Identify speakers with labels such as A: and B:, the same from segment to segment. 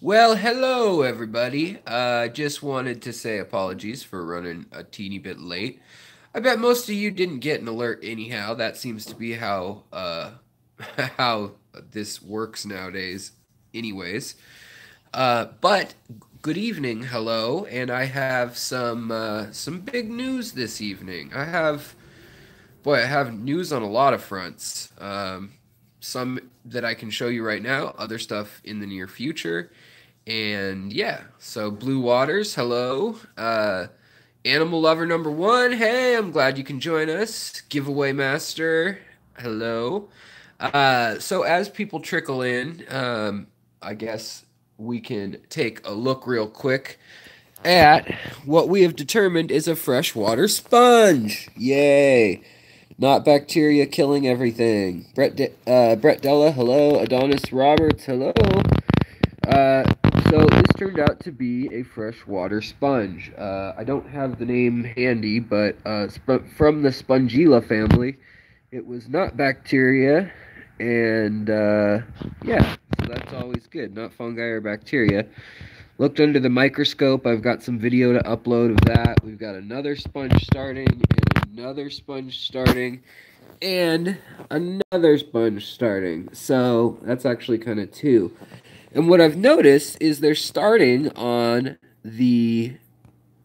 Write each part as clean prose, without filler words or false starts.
A: Well, hello everybody. Just wanted to say apologies for running a teeny bit late. I bet most of you didn't get an alert anyhow. That seems to be how how this works nowadays anyways. But good evening, hello, and I have some big news this evening. I have news on a lot of fronts. Some that I can show you right now, other stuff in the near future. And yeah, so Blue Waters, hello. Animal Lover number one, hey, I'm glad you can join us. Giveaway Master, hello. So as people trickle in, I guess we can take a look real quick at what we have determined is a freshwater sponge. Yay! Not bacteria killing everything. Brett Della, hello. Adonis Roberts, hello. Uh, so this turned out to be a freshwater sponge. I don't have the name handy, but from the Spongilla family. It was not bacteria, and yeah, so that's always good. Not fungi or bacteria. Looked under the microscope. I've got some video to upload of that. We've got another sponge starting, and another sponge starting, and another sponge starting. So that's actually kind of two. And what I've noticed is they're starting on the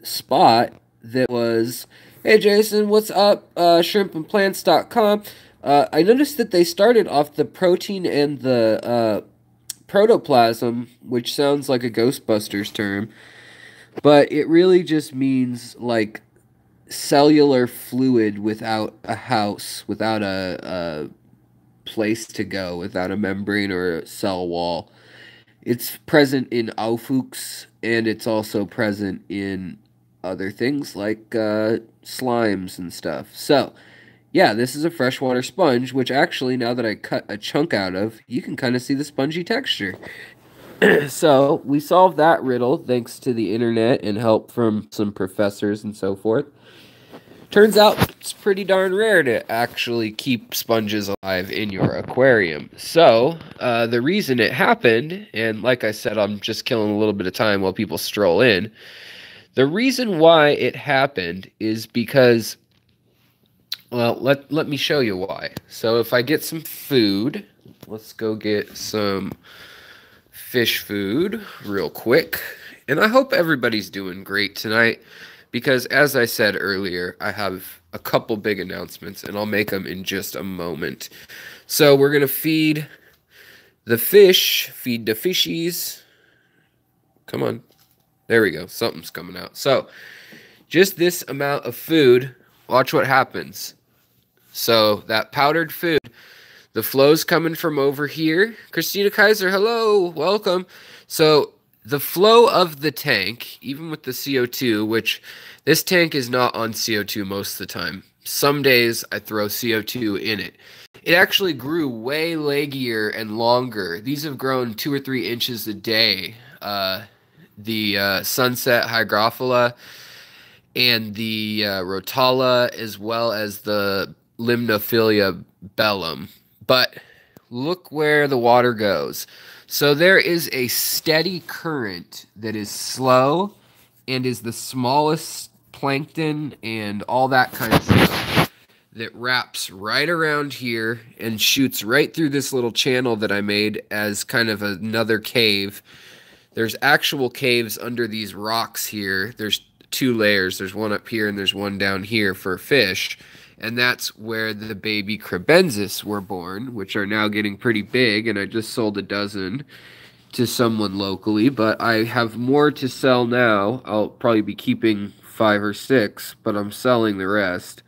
A: spot that was, hey Jason, what's up? Shrimpandplants.com. I noticed that they started off the protein and the protoplasm, which sounds like a Ghostbusters term, but it really just means like cellular fluid without a house, without a place to go, without a membrane or a cell wall. It's present in Aufwuchs, and it's also present in other things like slimes and stuff. So, yeah, this is a freshwater sponge, which actually, now that I cut a chunk out of, you can kind of see the spongy texture. So, we solved that riddle thanks to the internet and help from some professors and so forth. Turns out it's pretty darn rare to actually keep sponges alive in your aquarium. So, the reason it happened, and like I said, I'm just killing a little bit of time while people stroll in. The reason why it happened is because, well, let me show you why. So, if I get some food, let's go get some fish food real quick. And I hope everybody's doing great tonight. Because as I said earlier, I have a couple big announcements, and I'll make them in just a moment. So we're going to feed the fish, feed the fishies. Come on. There we go. Something's coming out. So just this amount of food, watch what happens. So that powdered food, the flow's coming from over here. Christina Kaiser, hello, welcome. So the flow of the tank, even with the CO2, which this tank is not on CO2 most of the time. Some days I throw CO2 in it. It actually grew way leggier and longer. These have grown 2 or 3 inches a day. The sunset hygrophila and the rotala, as well as the limnophilia bellum. But look where the water goes. So there is a steady current that is slow and is the smallest plankton and all that kind of stuff that wraps right around here and shoots right through this little channel that I made as kind of another cave. There's actual caves under these rocks here. There's 2 layers. There's one up here and there's one down here for fish. And that's where the baby crebensis were born, which are now getting pretty big, and I just sold a dozen to someone locally, but I have more to sell now. I'll probably be keeping 5 or 6, but I'm selling the rest.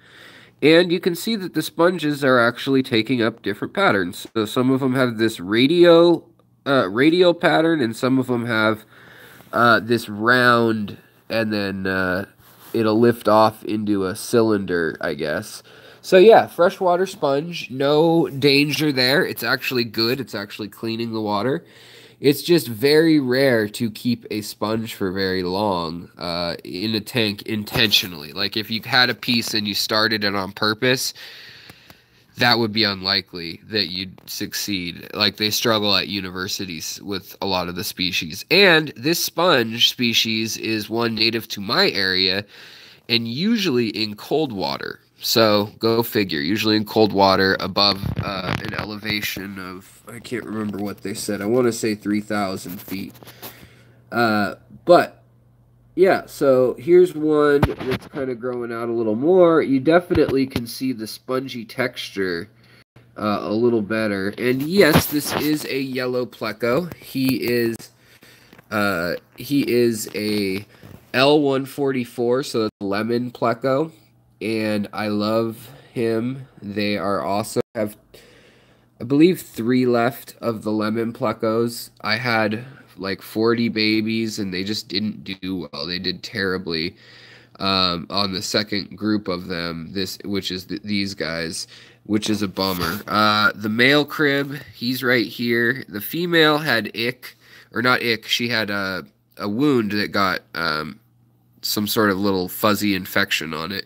A: And you can see that the sponges are actually taking up different patterns. So some of them have this radial pattern, and some of them have this round, and then it'll lift off into a cylinder, I guess. So yeah, freshwater sponge, no danger there. It's actually good. It's actually cleaning the water. It's just very rare to keep a sponge for very long in a tank intentionally. Like if you had a piece and you started it on purpose, that would be unlikely that you'd succeed. Like they struggle at universities with a lot of the species. And this sponge species is one native to my area and usually in cold water. So go figure, usually in cold water above an elevation of, I can't remember what they said. I want to say 3,000 feet. But yeah, so here's one that's kind of growing out a little more. You definitely can see the spongy texture a little better. And yes, this is a yellow pleco. He is a L144, so that's lemon pleco, and I love him. They are awesome. I have, I believe, 3 left of the lemon plecos. I had like 40 babies, and they just didn't do well. They did terribly on the second group of them. Which is these guys, which is a bummer. The male crib, he's right here. The female had ick, or not ick. She had a wound that got some sort of little fuzzy infection on it.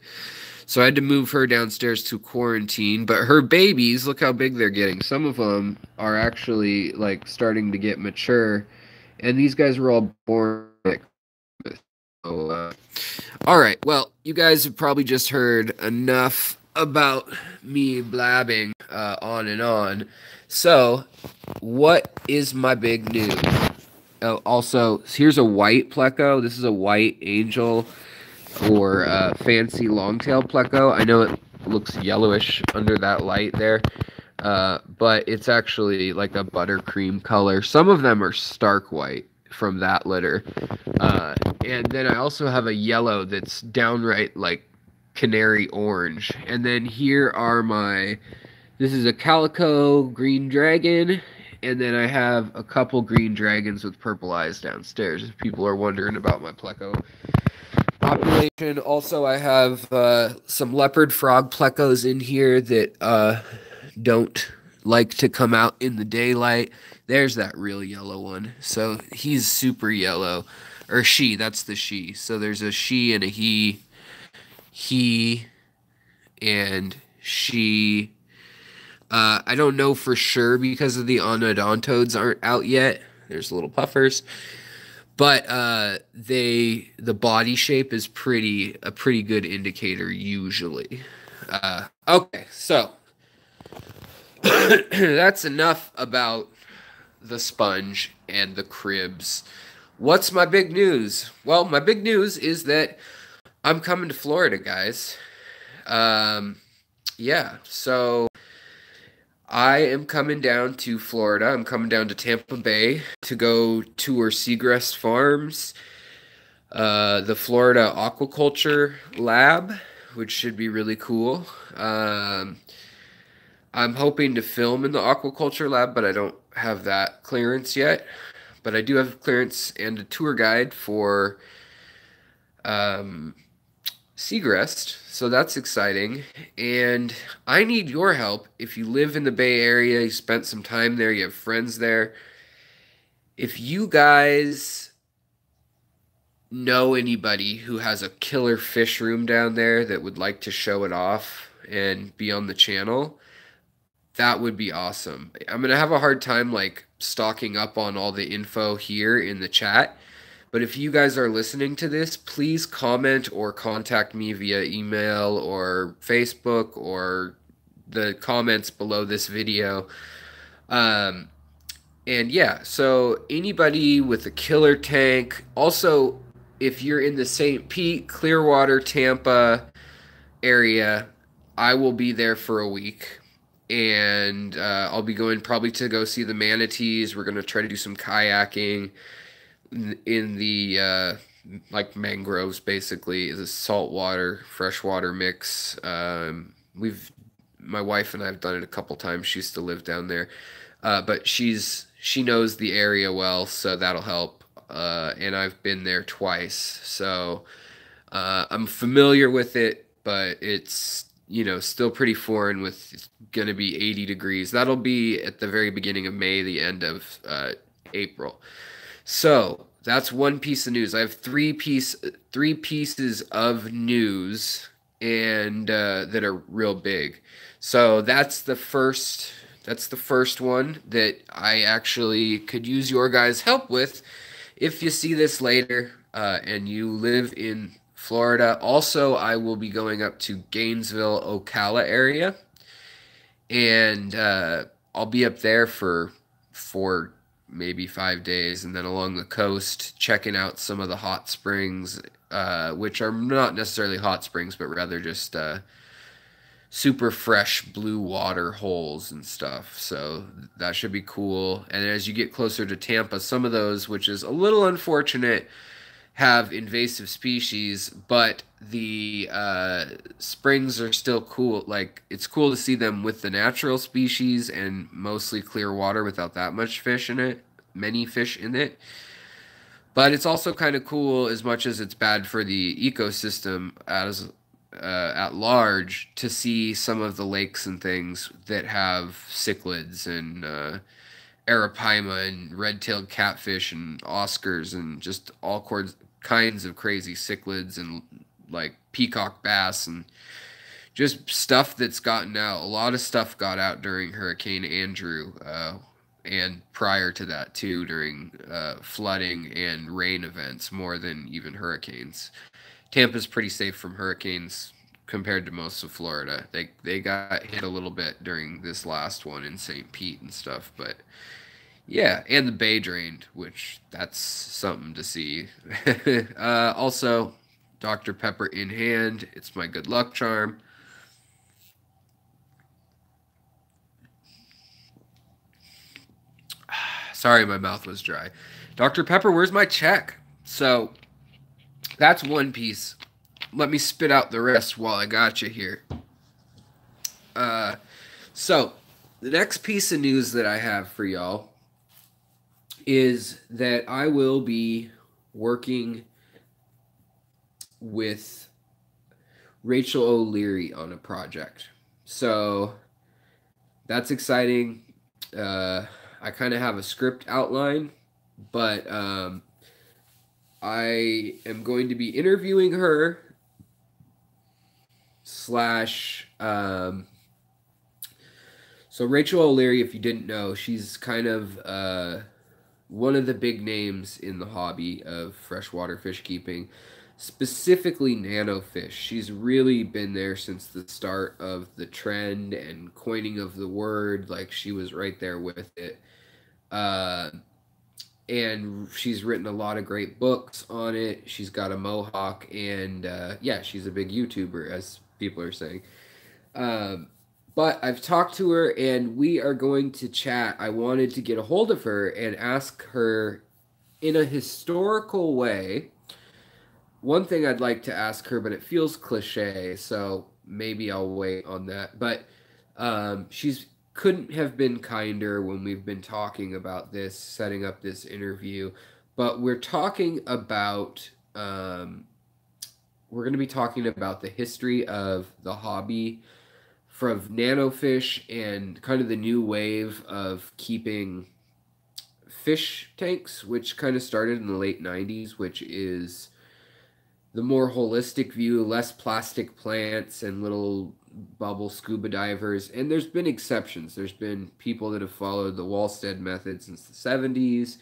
A: So I had to move her downstairs to quarantine. But her babies, look how big they're getting. Some of them are actually like starting to get mature, and these guys were all born. So, all right. Well, you guys have probably just heard enough about me blabbing on and on. So, what is my big news? Oh, also, here's a white pleco. This is a white angel or fancy longtail pleco. I know it looks yellowish under that light there, but it's actually like a buttercream color. Some of them are stark white from that litter. And then I also have a yellow that's downright like canary orange. And then here are this is a calico green dragon. And then I have a couple green dragons with purple eyes downstairs, if people are wondering about my pleco population. Also, I have some leopard frog plecos in here that don't like to come out in the daylight. There's that real yellow one. So he's super yellow. Or she, that's the she. So there's a she and a he. He and she. I don't know for sure because of the onodontodes aren't out yet. There's little puffers. But the body shape is a pretty good indicator usually. Okay, so that's enough about the sponge and the cribs. What's my big news? Well, my big news is that I'm coming to Florida, guys. Yeah, so I am coming down to Florida. I'm coming down to Tampa Bay to go tour Segrest Farms, the Florida Aquaculture Lab, which should be really cool. I'm hoping to film in the Aquaculture Lab, but I don't have that clearance yet. But I do have clearance and a tour guide for Segrest, so that's exciting. And I need your help. If you live in the Bay Area, you spent some time there, you have friends there. If you guys know anybody who has a killer fish room down there that would like to show it off and be on the channel, that would be awesome. I'm going to have a hard time like stocking up on all the info here in the chat. But if you guys are listening to this, please comment or contact me via email or Facebook or the comments below this video. And yeah, so anybody with a killer tank. Also, if you're in the St. Pete, Clearwater, Tampa area, I will be there for a week. And I'll be going probably to go see the manatees. We're going to try to do some kayaking in the like mangroves, basically the saltwater freshwater mix. My wife and I have done it a couple times. She used to live down there, but she knows the area well, so that'll help. And I've been there twice, so I'm familiar with it, but it's still pretty foreign with it's going to be 80 degrees. That'll be at the very beginning of May, the end of April. So that's one piece of news. I have three pieces of news and that are real big. So that's the first one that I actually could use your guys' help with if you see this later and you live in Florida. Also, I will be going up to Gainesville, Ocala area, and I'll be up there for 4, maybe 5 days, and then along the coast checking out some of the hot springs, which are not necessarily hot springs, but rather just super fresh blue water holes and stuff. So that should be cool. And as you get closer to Tampa, some of those, which is a little unfortunate, have invasive species, but the springs are still cool. Like, it's cool to see them with the natural species and mostly clear water without that much fish in it, many fish in it. But it's also kind of cool, as much as it's bad for the ecosystem as at large, to see some of the lakes and things that have cichlids and arapaima and red-tailed catfish and oscars and just kinds of crazy cichlids and like peacock bass and just stuff that's gotten out. A lot of stuff got out during Hurricane Andrew, and prior to that too, during flooding and rain events more than even hurricanes. Tampa's pretty safe from hurricanes compared to most of Florida. They got hit a little bit during this last one in St. Pete and stuff, but yeah, and the bay drained, which that's something to see. Also, Dr. Pepper in hand. It's my good luck charm. Sorry, my mouth was dry. Dr. Pepper, where's my check? So that's one piece. Let me spit out the rest while I got you here. So the next piece of news that I have for y'all is that I will be working with Rachel O'Leary on a project. So that's exciting. I kind of have a script outline, but I am going to be interviewing her slash so Rachel O'Leary, if you didn't know, she's kind of one of the big names in the hobby of freshwater fish keeping, specifically nano fish. She's really been there since the start of the trend and coining of the word. Like, she was right there with it. And she's written a lot of great books on it. She's got a mohawk, and yeah, she's a big YouTuber, as people are saying. But I've talked to her, and we are going to chat. I wanted to get a hold of her and ask her in a historical way. One thing I'd like to ask her, but it feels cliche, so maybe I'll wait on that. But she's couldn't have been kinder when we've been talking about this, setting up this interview. But we're talking about we're going to be talking about the history of the hobby from nanofish and kind of the new wave of keeping fish tanks, which kind of started in the late 90s, which is the more holistic view, less plastic plants and little bubble scuba divers. And there's been exceptions. There's been people that have followed the Wallstead method since the 70s.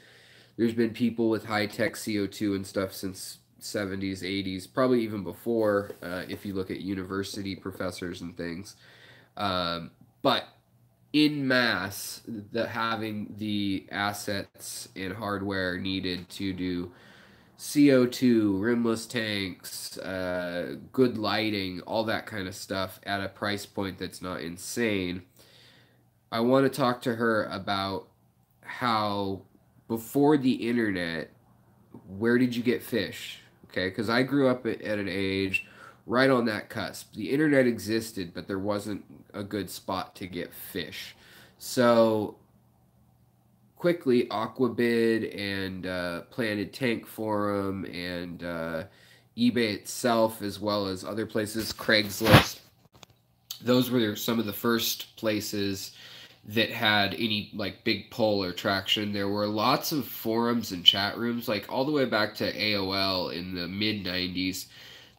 A: There's been people with high-tech CO2 and stuff since 70s, 80s, probably even before, if you look at university professors and things. But in mass, having the assets and hardware needed to do CO2, rimless tanks, good lighting, all that kind of stuff at a price point that's not insane. I want to talk to her about how, before the internet, where did you get fish? Okay, because I grew up at an age right on that cusp. The internet existed, but there wasn't a good spot to get fish. So quickly, Aquabid and Planted Tank Forum and eBay itself, as well as other places, Craigslist, those were some of the first places that had any like big pull or traction. There were lots of forums and chat rooms, like all the way back to AOL in the mid 90s.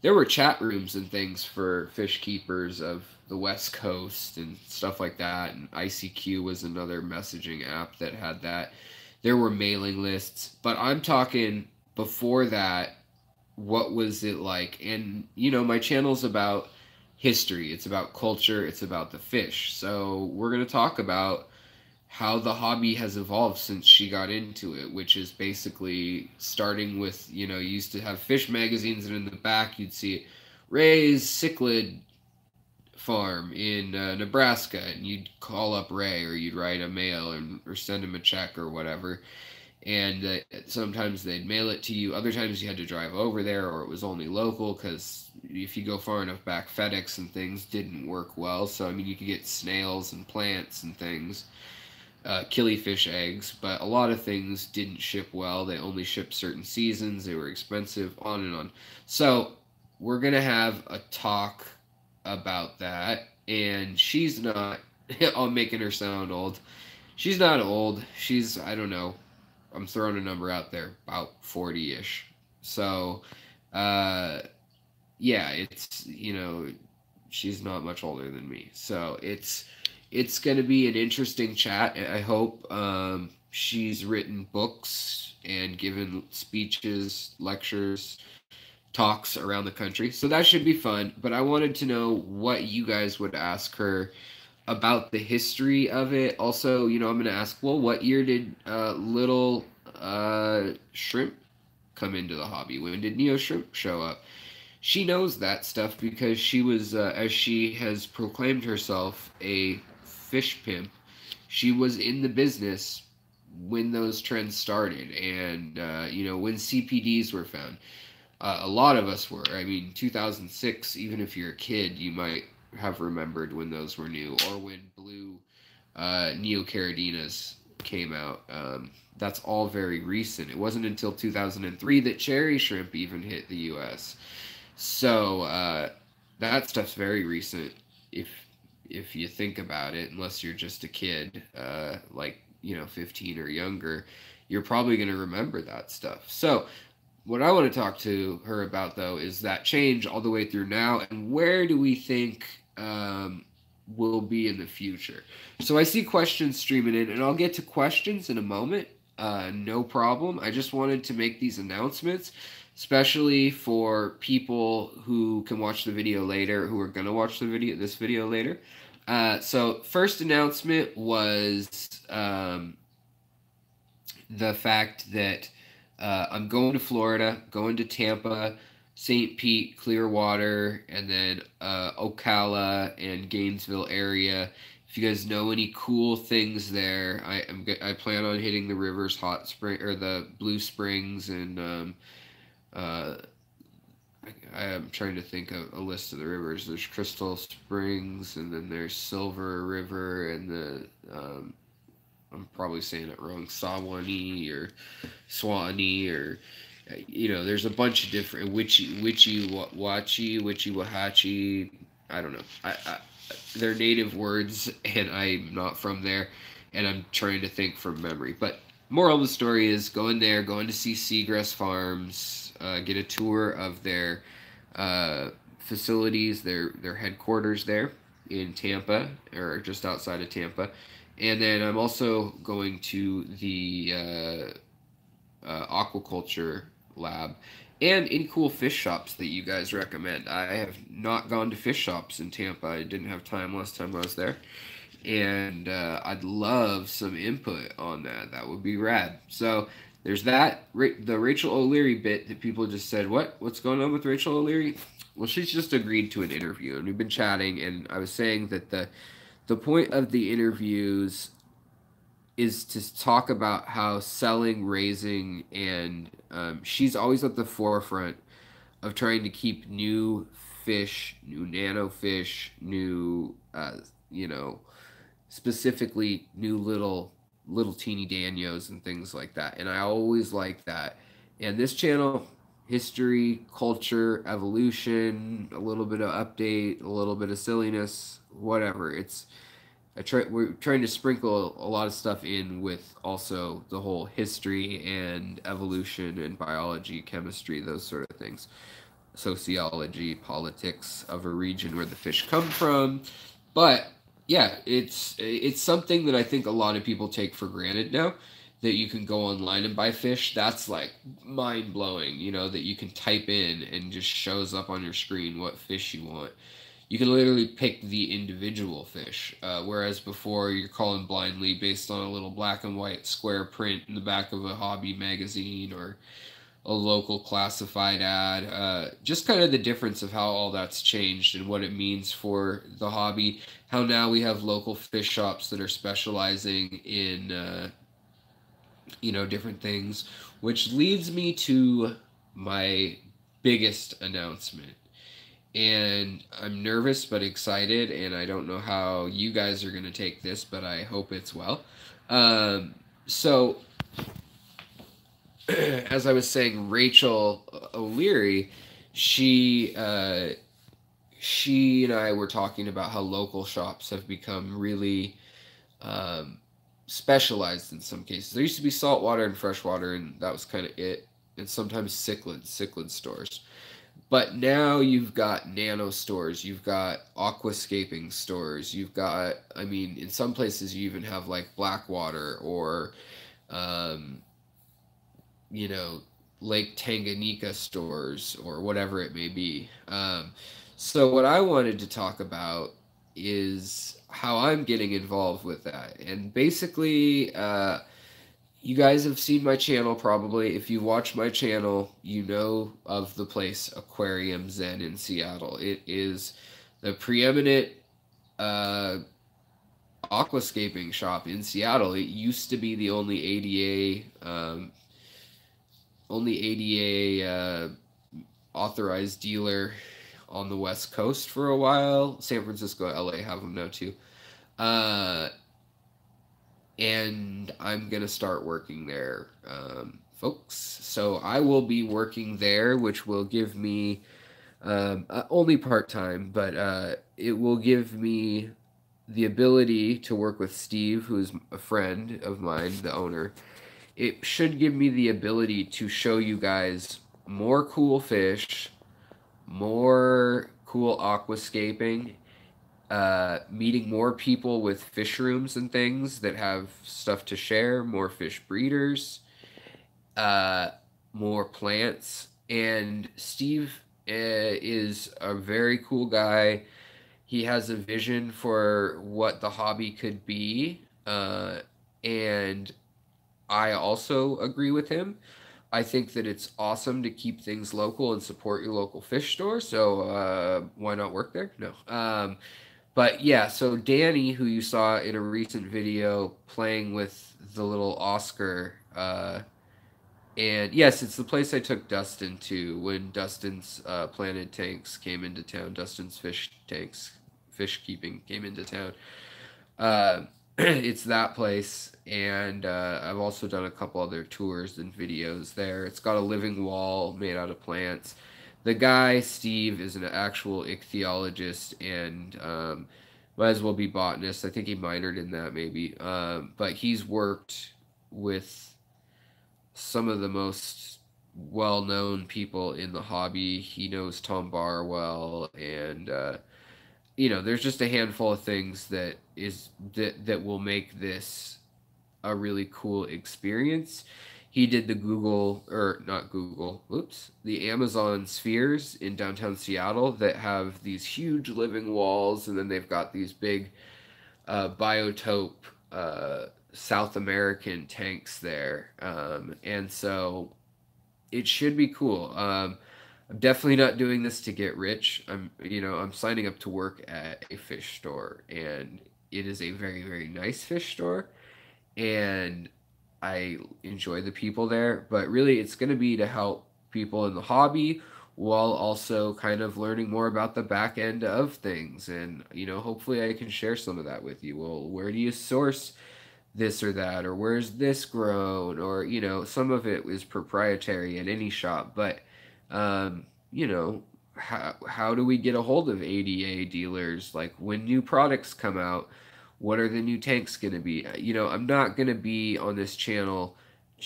A: there were chat rooms and things for fish keepers of the West Coast and stuff like that. And ICQ was another messaging app that had that. There were mailing lists, but I'm talking before that. What was it like? And my channel's about history. It's about culture. It's about the fish. So we're gonna talk about how the hobby has evolved since she got into it, which is basically starting with, you used to have fish magazines, and in the back you'd see Ray's cichlid farm in Nebraska, and you'd call up Ray, or you'd write a mail or send him a check or whatever, and sometimes they'd mail it to you. Other times you had to drive over there, or it was only local, because if you go far enough back, FedEx and things didn't work well. So I mean, you could get snails and plants and things, killifish eggs, but a lot of things didn't ship well. They only shipped certain seasons. They were expensive, on and on. So we're gonna have a talk about that, and she's not. I'm making her sound old. She's not old. She's, I don't know, I'm throwing a number out there, about 40-ish. So, yeah, it's, she's not much older than me. So it's going to be an interesting chat. I hope she's written books and given speeches, lectures, talks around the country. So that should be fun. But I wanted to know what you guys would ask her about the history of it. Also, I'm going to ask, well, what year did little shrimp come into the hobby? When did Neo Shrimp show up? She knows that stuff because she was, as she has proclaimed herself, a fish pimp. She was in the business when those trends started, and when CPDs were found. A lot of us were. I mean, 2006, even if you're a kid, you might have remembered when those were new, or when blue Neocaradinas came out. That's all very recent. It wasn't until 2003 that cherry shrimp even hit the U.S. So that stuff's very recent, if you think about it, unless you're just a kid, like 15 or younger, you're probably going to remember that stuff. So what I want to talk to her about, though, is that change all the way through now, and where do we think will be in the future. So I see questions streaming in, and I'll get to questions in a moment. No problem. I just wanted to make these announcements, especially for people who can watch the video later, who are going to watch this video later. So first announcement was the fact that I'm going to Florida, going to Tampa, St. Pete, Clearwater, and then Ocala and Gainesville area. If you guys know any cool things there, I plan on hitting the Rivers Hot Spring, or the Blue Springs, and I'm trying to think of a list of the rivers. There's Crystal Springs, and then there's Silver River, and the I'm probably saying it wrong, Sawanee or Swanee, or there's a bunch of different Witchy-Wahachi. I don't know. They're native words, and I'm not from there, and I'm trying to think from memory. But moral of the story is going to see Segrest Farms, get a tour of their facilities, their headquarters there in Tampa, or just outside of Tampa. And then I'm also going to the Aquaculture lab, and any cool fish shops that you guys recommend. I have not gone to fish shops in Tampa. I didn't have time last time I was there. And I'd love some input on that. That would be rad. So there's that. The Rachel O'Leary bit that people just said, what's going on with Rachel O'Leary? Well, she's just agreed to an interview, and we've been chatting, and I was saying that the point of the interviews is to talk about how selling, raising, and she's always at the forefront of trying to keep new fish, new nano fish, new, specifically new little teeny danios and things like that. And I always like that. And this channel, history, culture, evolution, a little bit of update, a little bit of silliness, whatever. We're trying to sprinkle a lot of stuff in with also the whole history and evolution and biology, chemistry, those sort of things. sociology, politics of a region where the fish come from. But yeah, it's something that I think a lot of people take for granted now, that you can go online and buy fish. That's like mind blowing, you know, that you can type in and just shows up on your screen what fish you want. You can literally pick the individual fish, whereas before you're calling blindly based on a little black and white square print in the back of a hobby magazine or a local classified ad. Just kind of the difference of how all that's changed and what it means for the hobby. How now we have local fish shops that are specializing in, you know, different things, which leads me to my biggest announcement. And I'm nervous but excited, and I don't know how you guys are going to take this, but I hope it's well. So as I was saying, Rachel O'Leary, she she and I were talking about how local shops have become really um, specialized in some cases. There used to be saltwater and freshwater, and that was kind of it, and sometimes cichlid stores. But now you've got nano stores, you've got aquascaping stores, you've got, I mean, in some places you even have like Blackwater or um, you know, Lake Tanganyika stores or whatever it may be. So, what I wanted to talk about is how I'm getting involved with that. And basically, you guys have seen my channel probably. If you watch my channel, you know of the place Aquarium Zen in Seattle. It is the preeminent uh, aquascaping shop in Seattle. It used to be the only ADA authorized dealer on the West Coast for a while. San Francisco, LA have them now too. Uh, and I'm gonna start working there, folks. So I will be working there, which will give me only part time, but it will give me the ability to work with Steve, who's a friend of mine, the owner. It should give me the ability to show you guys more cool fish, more cool aquascaping, meeting more people with fish rooms and things that have stuff to share, more fish breeders, uh, more plants. And Steve is a very cool guy. He has a vision for what the hobby could be. And I also agree with him. I think that it's awesome to keep things local and support your local fish store. So why not work there? No. But yeah, so Danny, who you saw in a recent video playing with the little Oscar, and yes, it's the place I took Dustin to when Dustin's planted tanks came into town. Dustin's fish keeping came into town. Uh, it's that place, and I've also done a couple other tours and videos there. It's got a living wall made out of plants. The guy, Steve, is an actual ichthyologist and might as well be botanist. I think he minored in that maybe. But he's worked with some of the most well-known people in the hobby. He knows Tom Barr well, and you know, there's just a handful of things that will make this a really cool experience. He did the Google, or not Google, oops, the Amazon spheres in downtown Seattle that have these huge living walls, and then they've got these big biotope South American tanks there. And so it should be cool. I'm definitely not doing this to get rich. I'm signing up to work at a fish store, and it is a very, very nice fish store, and I enjoy the people there. But really, it's going to be to help people in the hobby while also kind of learning more about the back end of things. And, you know, hopefully I can share some of that with you. Well, where do you source this or that, or where's this grown, or you know, some of it is proprietary at any shop, but you know, how do we get a hold of ADA dealers? Like when new products come out, what are the new tanks going to be? You know, I'm not going to be on this channel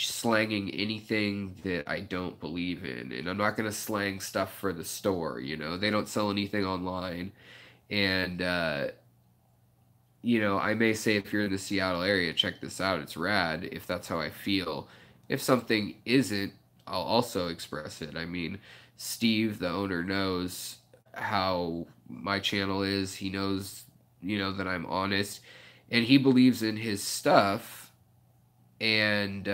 A: slanging anything that I don't believe in, and I'm not going to slang stuff for the store. You know, they don't sell anything online, and you know, I may say if you're in the Seattle area, check this out, it's rad, if that's how I feel. If something isn't, I'll also express it. I mean, Steve, the owner, knows how my channel is. He knows, you know, that I'm honest, and he believes in his stuff, and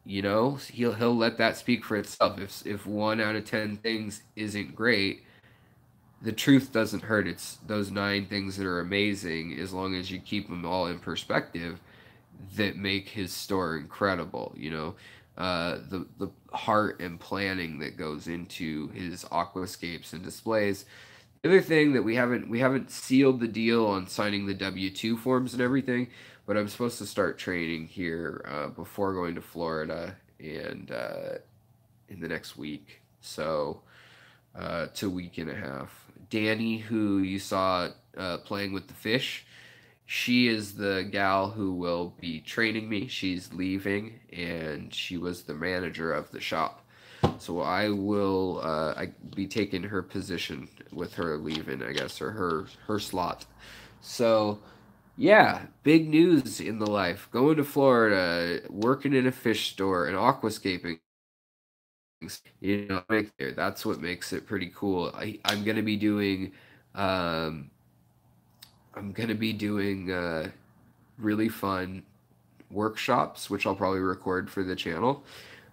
A: you know, he'll let that speak for itself. If 1 out of 10 things isn't great, the truth doesn't hurt. It's those 9 things that are amazing, as long as you keep them all in perspective, that make his store incredible. You know, the heart and planning that goes into his aquascapes and displays. The other thing that we haven't sealed the deal on signing the W-2 forms and everything, but I'm supposed to start training here before going to Florida and in the next week. So to a week and a half. Danny, who you saw playing with the fish, she is the gal who will be training me. She's leaving, and she was the manager of the shop. So I will be taking her position with her leaving, I guess, or her slot. So yeah, big news in the life. Going to Florida, working in a fish store, and aquascaping. You know, that's what makes it pretty cool. I'm gonna be doing, um, I'm gonna be doing really fun workshops, which I'll probably record for the channel.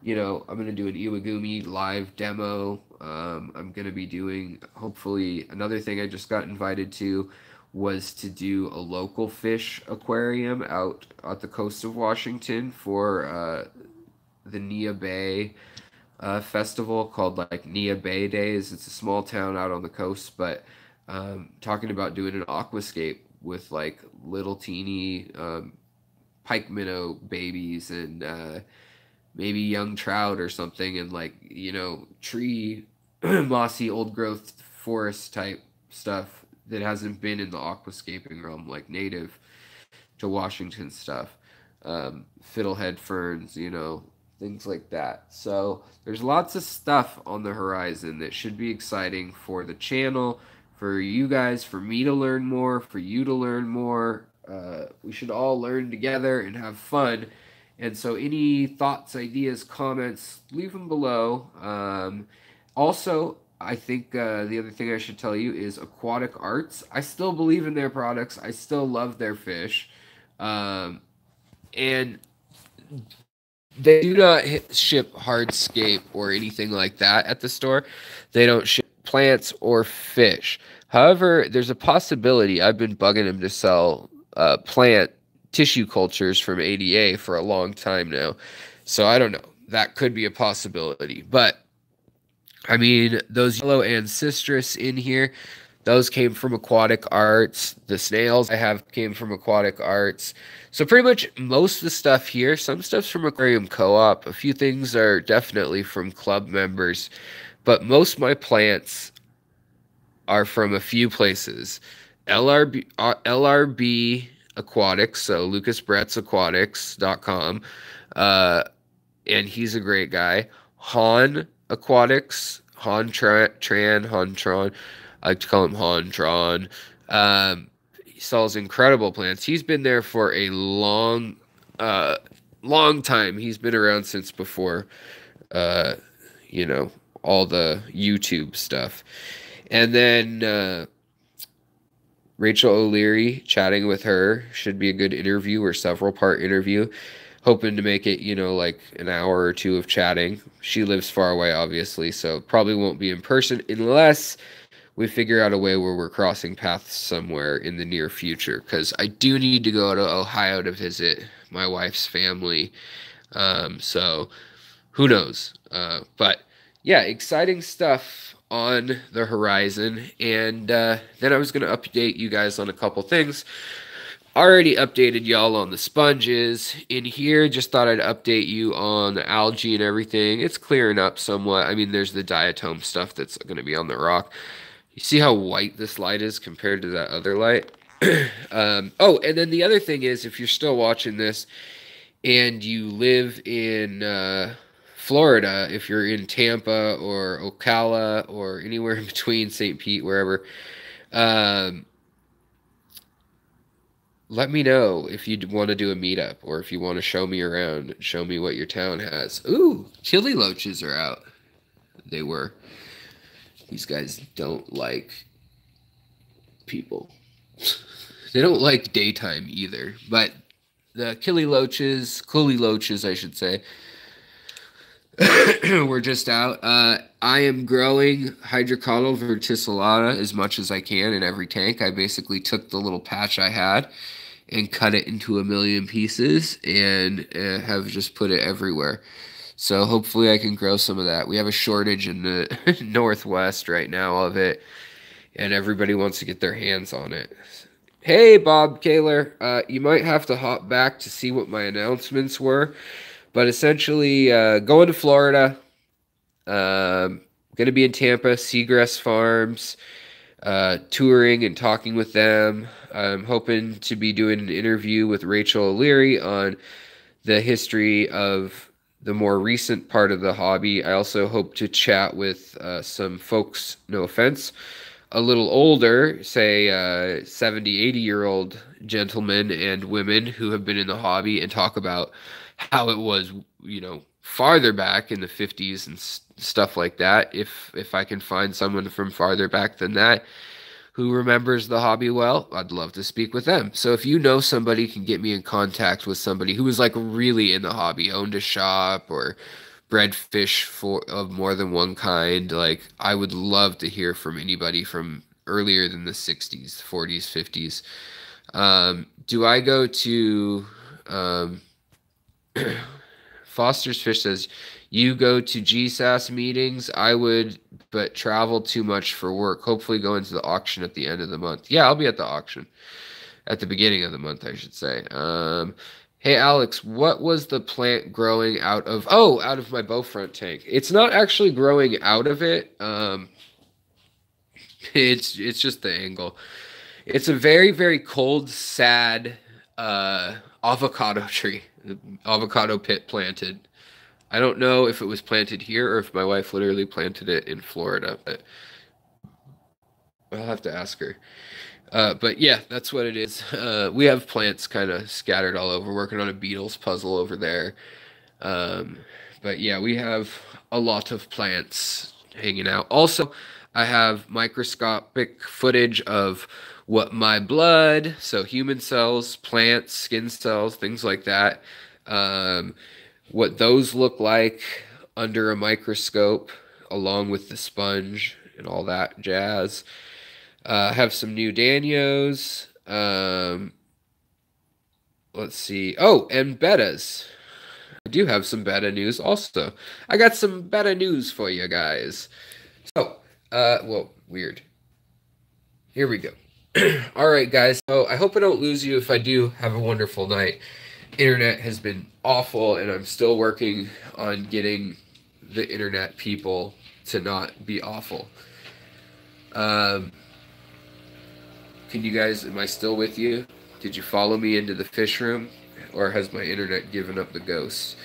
A: You know, I'm gonna do an Iwagumi live demo. I'm gonna be doing, hopefully, another thing I just got invited to was to do a local fish aquarium out at the coast of Washington for the Nia Bay festival, called like Nia Bay Days. It's a small town out on the coast, but talking about doing an aquascape with like little teeny pike minnow babies and maybe young trout or something, and like, you know, tree mossy old growth forest type stuff that hasn't been in the aquascaping realm, like native to Washington stuff. Fiddlehead ferns, you know, things like that. So there's lots of stuff on the horizon that should be exciting for the channel, for you guys, for me to learn more, for you to learn more. We should all learn together and have fun. And so any thoughts, ideas, comments, leave them below. Also, I think the other thing I should tell you is Aquatic Arts. I still believe in their products. I still love their fish. And they do not ship hardscape or anything like that at the store. They don't ship plants or fish. However, there's a possibility. I've been bugging them to sell plant tissue cultures from ADA for a long time now. So I don't know. That could be a possibility. But I mean, those yellow ancestris in here, those came from Aquatic Arts. The snails I have came from Aquatic Arts. So pretty much most of the stuff here, some stuff's from Aquarium Co-op. A few things are definitely from club members. But most of my plants are from a few places. LRB Aquatics, so lucasbrettsAquatics.com. And he's a great guy. Han Aquatics, Tran. I like to call him Han Tron. He sells incredible plants. He's been there for a long time. He's been around since before, you know, all the YouTube stuff. And then Rachel O'Leary, chatting with her, should be a good interview or several part interview. Hoping to make it, you know, like an hour or two of chatting. She lives far away, obviously, so probably won't be in person unless we figure out a way where we're crossing paths somewhere in the near future, because I do need to go to Ohio to visit my wife's family. So who knows? But yeah, exciting stuff on the horizon. And then I was going to update you guys on a couple things. Already updated y'all on the sponges. In here, just thought I'd update you on the algae and everything. It's clearing up somewhat. I mean, there's the diatom stuff that's going to be on the rock. You see how white this light is compared to that other light? Oh, and then the other thing is, if you're still watching this, and you live in Florida, if you're in Tampa or Ocala or anywhere in between, St. Pete, wherever, um, let me know if you want to do a meetup or if you want to show me around, show me what your town has. Ooh, killie loaches are out. They were. These guys don't like people. They don't like daytime either. But the killie loaches, I should say, we're just out. I am growing Hydrocotyle verticillata as much as I can in every tank. I basically took the little patch I had and cut it into a million pieces and have just put it everywhere. So hopefully I can grow some of that. We have a shortage in the Northwest right now of it, and everybody wants to get their hands on it. Hey, Bob Kaler, you might have to hop back to see what my announcements were, but essentially going to Florida, going to be in Tampa, Segrest Farms, touring and talking with them. I'm hoping to be doing an interview with Rachel O'Leary on the history of the more recent part of the hobby. I also hope to chat with some folks, no offense, a little older, say 70, 80-year-old gentlemen and women who have been in the hobby and talk about how it was, farther back in the 50s and stuff like that. If I can find someone from farther back than that who remembers the hobby well, I'd love to speak with them. So if you know somebody, can get me in contact with somebody who was like really in the hobby, owned a shop or bred fish of more than one kind, like I would love to hear from anybody from earlier than the 60s, 40s, 50s. Do I go to Foster's Fish says, you go to GSAS meetings? I would, but travel too much for work. Hopefully go into the auction at the end of the month. Yeah, I'll be at the auction. At the beginning of the month, I should say. Hey, Alex, what was the plant growing out of? Oh, out of my Beaufront tank. It's not actually growing out of it. It's just the angle. It's a very, very cold, sad avocado tree. Avocado pit planted. I don't know if it was planted here or if my wife literally planted it in Florida, but I'll have to ask her. But yeah, that's what it is. We have plants kind of scattered all over, working on a Beatles puzzle over there. But yeah, we have a lot of plants hanging out. Also, I have microscopic footage of what my blood, so human cells, plants, skin cells, things like that, what those look like under a microscope, along with the sponge and all that jazz. Have some new Danios. Let's see. Oh, and betas. I do have some beta news also. I got some beta news for you guys. So, well, weird. Here we go. All right, guys. So I hope I don't lose you. If I do, have a wonderful night. Internet has been awful, and I'm still working on getting the internet people to not be awful. Can you guys, am I still with you? Did you follow me into the fish room? Or has my internet given up the ghost?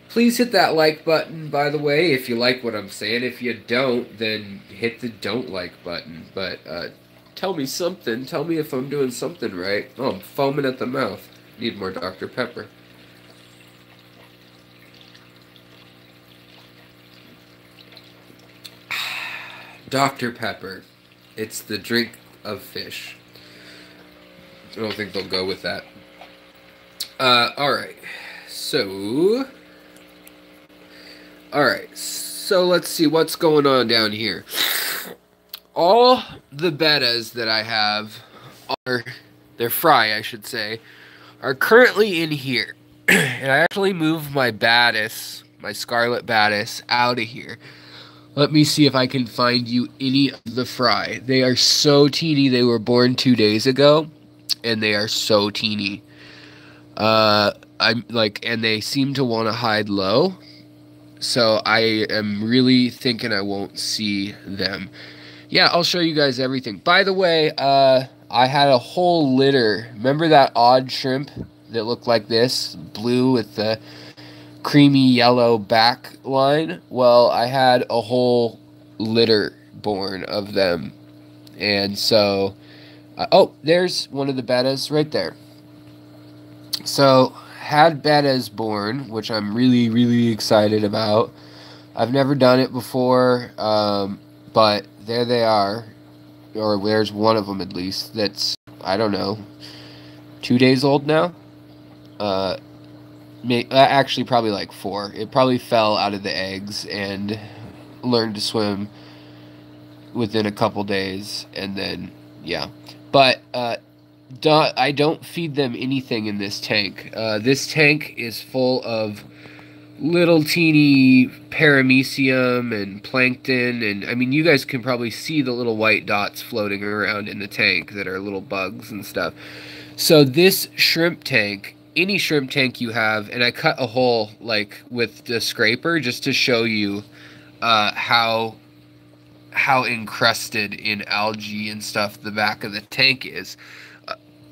A: Please hit that like button, by the way, if you like what I'm saying. If you don't, then hit the don't like button. But tell me something. Tell me if I'm doing something right. Oh, I'm foaming at the mouth. Need more Dr. Pepper. Dr. Pepper. It's the drink of fish. I don't think they'll go with that. Alright. So let's see what's going on down here. All the bettas that I have they're fry, I should say, are currently in here. And I actually moved my Battis, my Scarlet Battis, out of here. Let me see if I can find you any of the fry. They are so teeny. They were born 2 days ago, and they are so teeny. And they seem to want to hide low. So I am really thinking I won't see them. Yeah, I'll show you guys everything. By the way, I had a whole litter. Remember that odd shrimp that looked like this, blue with the creamy yellow back line. Well, I had a whole litter born of them. And so, oh, there's one of the bettas right there. So, had bettas born, which I'm really, really excited about. I've never done it before, but there they are. Or there's one of them at least that's, I don't know, 2 days old now. Actually, probably like 4. It probably fell out of the eggs and learned to swim within a couple days, and then, yeah. But I don't feed them anything in this tank. This tank is full of little teeny paramecium and plankton, and I mean, you guys can probably see the little white dots floating around in the tank that are little bugs and stuff. So this shrimp tank, any shrimp tank you have, and I cut a hole like with the scraper just to show you how encrusted in algae and stuff the back of the tank is.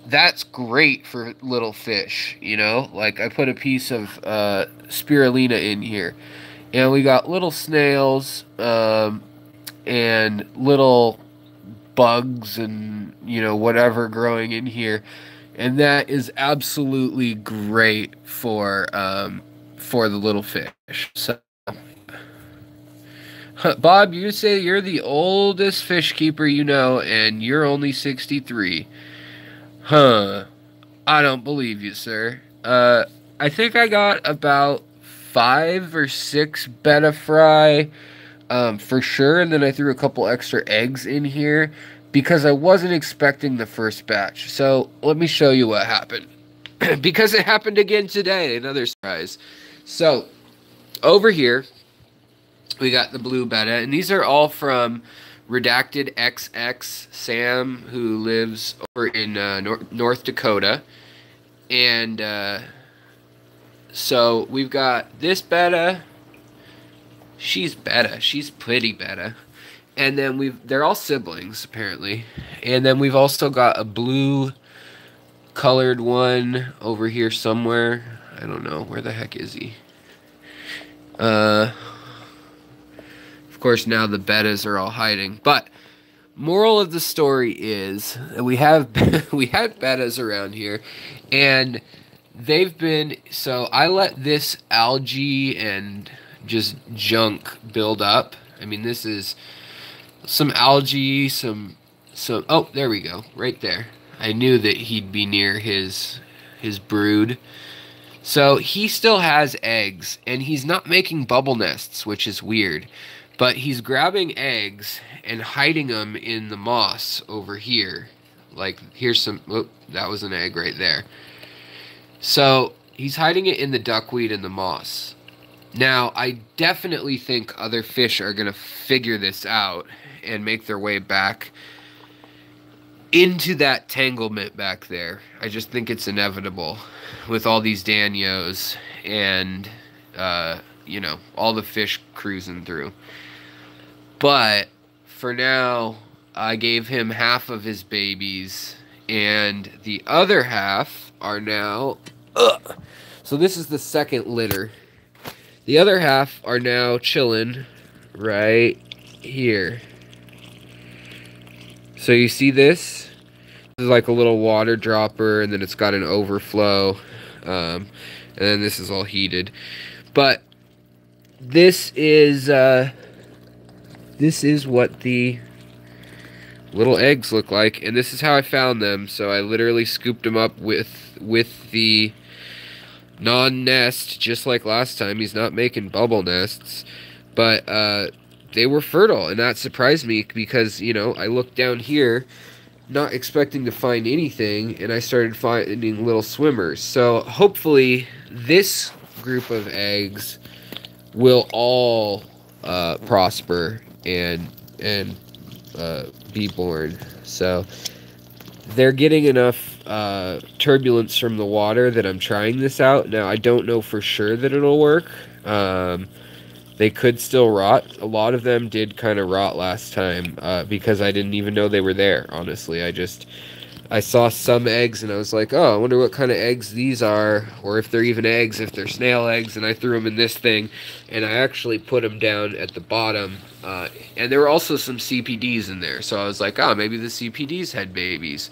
A: That's great for little fish, you know? Like, I put a piece of spirulina in here, and we got little snails and little bugs and, you know, whatever growing in here, and that is absolutely great for the little fish. So, Bob, you say you're the oldest fish keeper you know, and you're only 63. Huh. I don't believe you, sir. I think I got about 5 or 6 betta fry, for sure, and then I threw a couple extra eggs in here because I wasn't expecting the first batch. So, let me show you what happened. Because it happened again today, another surprise. So, over here, we got the blue betta, and these are all from Redacted XX Sam, who lives over in North Dakota. And so we've got this betta. She's betta. She's pretty betta. And then they're all siblings apparently. And then we've also got a blue colored one over here somewhere. I don't know, where the heck is he? Of course, now the bettas are all hiding. But moral of the story is that we had bettas around here, and they've been, so I let this algae and just junk build up. I mean, this is some algae, some oh, there we go, right there. I knew that he'd be near his brood. So he still has eggs, and he's not making bubble nests, which is weird. But he's grabbing eggs and hiding them in the moss over here. Like, here's some, oh, that was an egg right there. So, he's hiding it in the duckweed and the moss. Now, I definitely think other fish are going to figure this out and make their way back into that tanglement back there. I just think it's inevitable with all these danios and, you know, all the fish cruising through. But for now, I gave him half of his babies, and the other half are now... So this is the second litter. The other half are now chilling right here. So you see this? This is like a little water dropper, and then it's got an overflow. And then this is all heated. But this is what the little eggs look like, and this is how I found them. So I literally scooped them up with the non-nest, just like last time. He's not making bubble nests, but they were fertile, and that surprised me because, you know, I looked down here not expecting to find anything, and I started finding little swimmers. So hopefully this group of eggs will all prosper and be born. So they're getting enough turbulence from the water that I'm trying this out. Now, I don't know for sure that it'll work. They could still rot. A lot of them did kind of rot last time because I didn't even know they were there, honestly. I just I saw some eggs and I was like, oh, I wonder what kind of eggs these are, or if they're even eggs, if they're snail eggs, and I threw them in this thing, and I actually put them down at the bottom, and there were also some CPDs in there, so I was like, oh, maybe the CPDs had babies,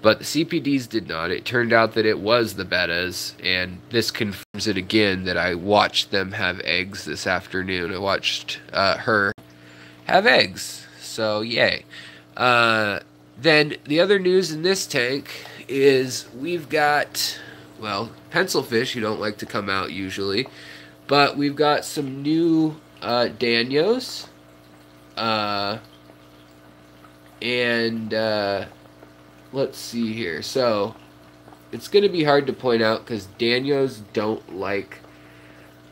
A: but the CPDs did not. It turned out that it was the bettas, and this confirms it again that I watched them have eggs this afternoon. I watched her have eggs, so yay. Then the other news in this tank is we've got, well, pencilfish who don't like to come out usually, but we've got some new danios, and let's see here. So it's going to be hard to point out because danios don't like.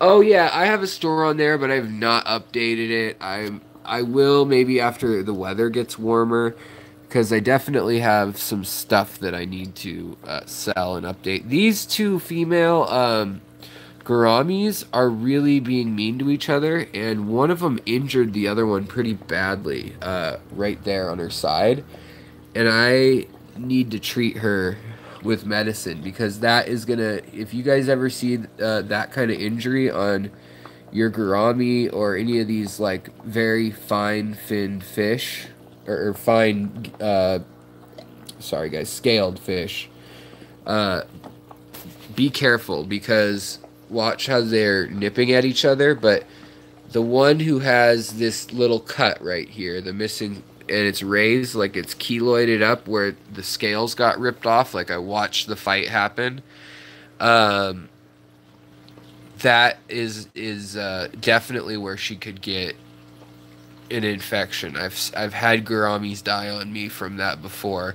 A: Oh yeah, I have a store on there, but I've not updated it. I will maybe after the weather gets warmer, because I definitely have some stuff that I need to sell and update. These two female gouramis are really being mean to each other, and one of them injured the other one pretty badly right there on her side. And I need to treat her with medicine, because that is gonna, if you guys ever see that kind of injury on your gourami or any of these like very fine finned fish, or fine, sorry guys, scaled fish, be careful, because watch how they're nipping at each other. But the one who has this little cut right here, the missing, and it's raised, like it's keloided up where the scales got ripped off, like I watched the fight happen, that is definitely where she could get an infection. I've had gouramis die on me from that before.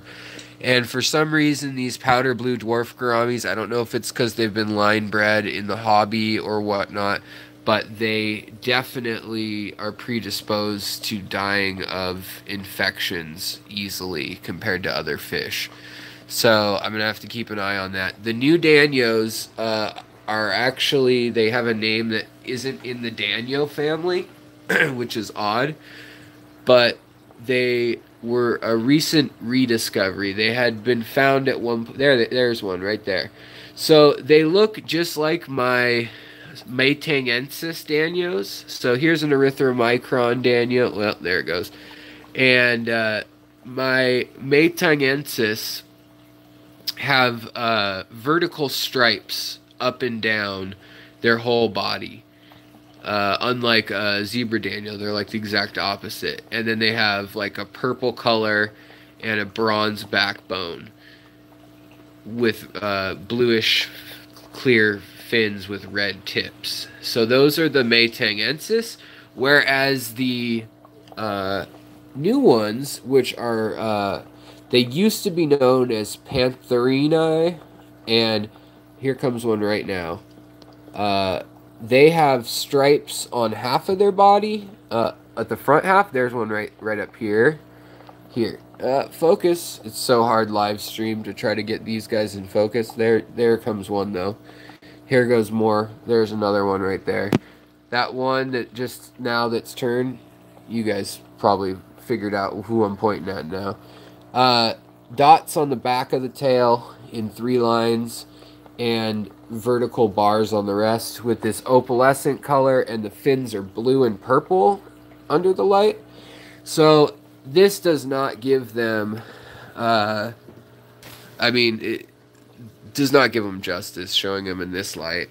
A: And for some reason, these powder blue dwarf gouramis, I don't know if it's because they've been line bred in the hobby or whatnot, but they definitely are predisposed to dying of infections easily compared to other fish. So I'm going to have to keep an eye on that. The new danios are actually, they have a name that isn't in the danio family, which is odd, but they were a recent rediscovery. They had been found at one point. There's one right there. So they look just like my Maytangensis danios. So here's an erythromicron danio. Well, there it goes. And my Maytangensis have vertical stripes up and down their whole body. Unlike zebra danio, they're like the exact opposite. And then they have like a purple color and a bronze backbone with bluish clear fins with red tips. So those are the Maytangensis, whereas the new ones, which are they used to be known as Pantherini, and here comes one right now. They have stripes on half of their body. At the front half, there's one right up here. Here, focus. It's so hard live stream to try to get these guys in focus. There comes one though. Here goes more. There's another one right there. That one that just now that's turned. You guys probably figured out who I'm pointing at now. Dots on the back of the tail in 3 lines, and vertical bars on the rest with this opalescent color, and the fins are blue and purple under the light. So this does not give them I mean, it does not give them justice showing them in this light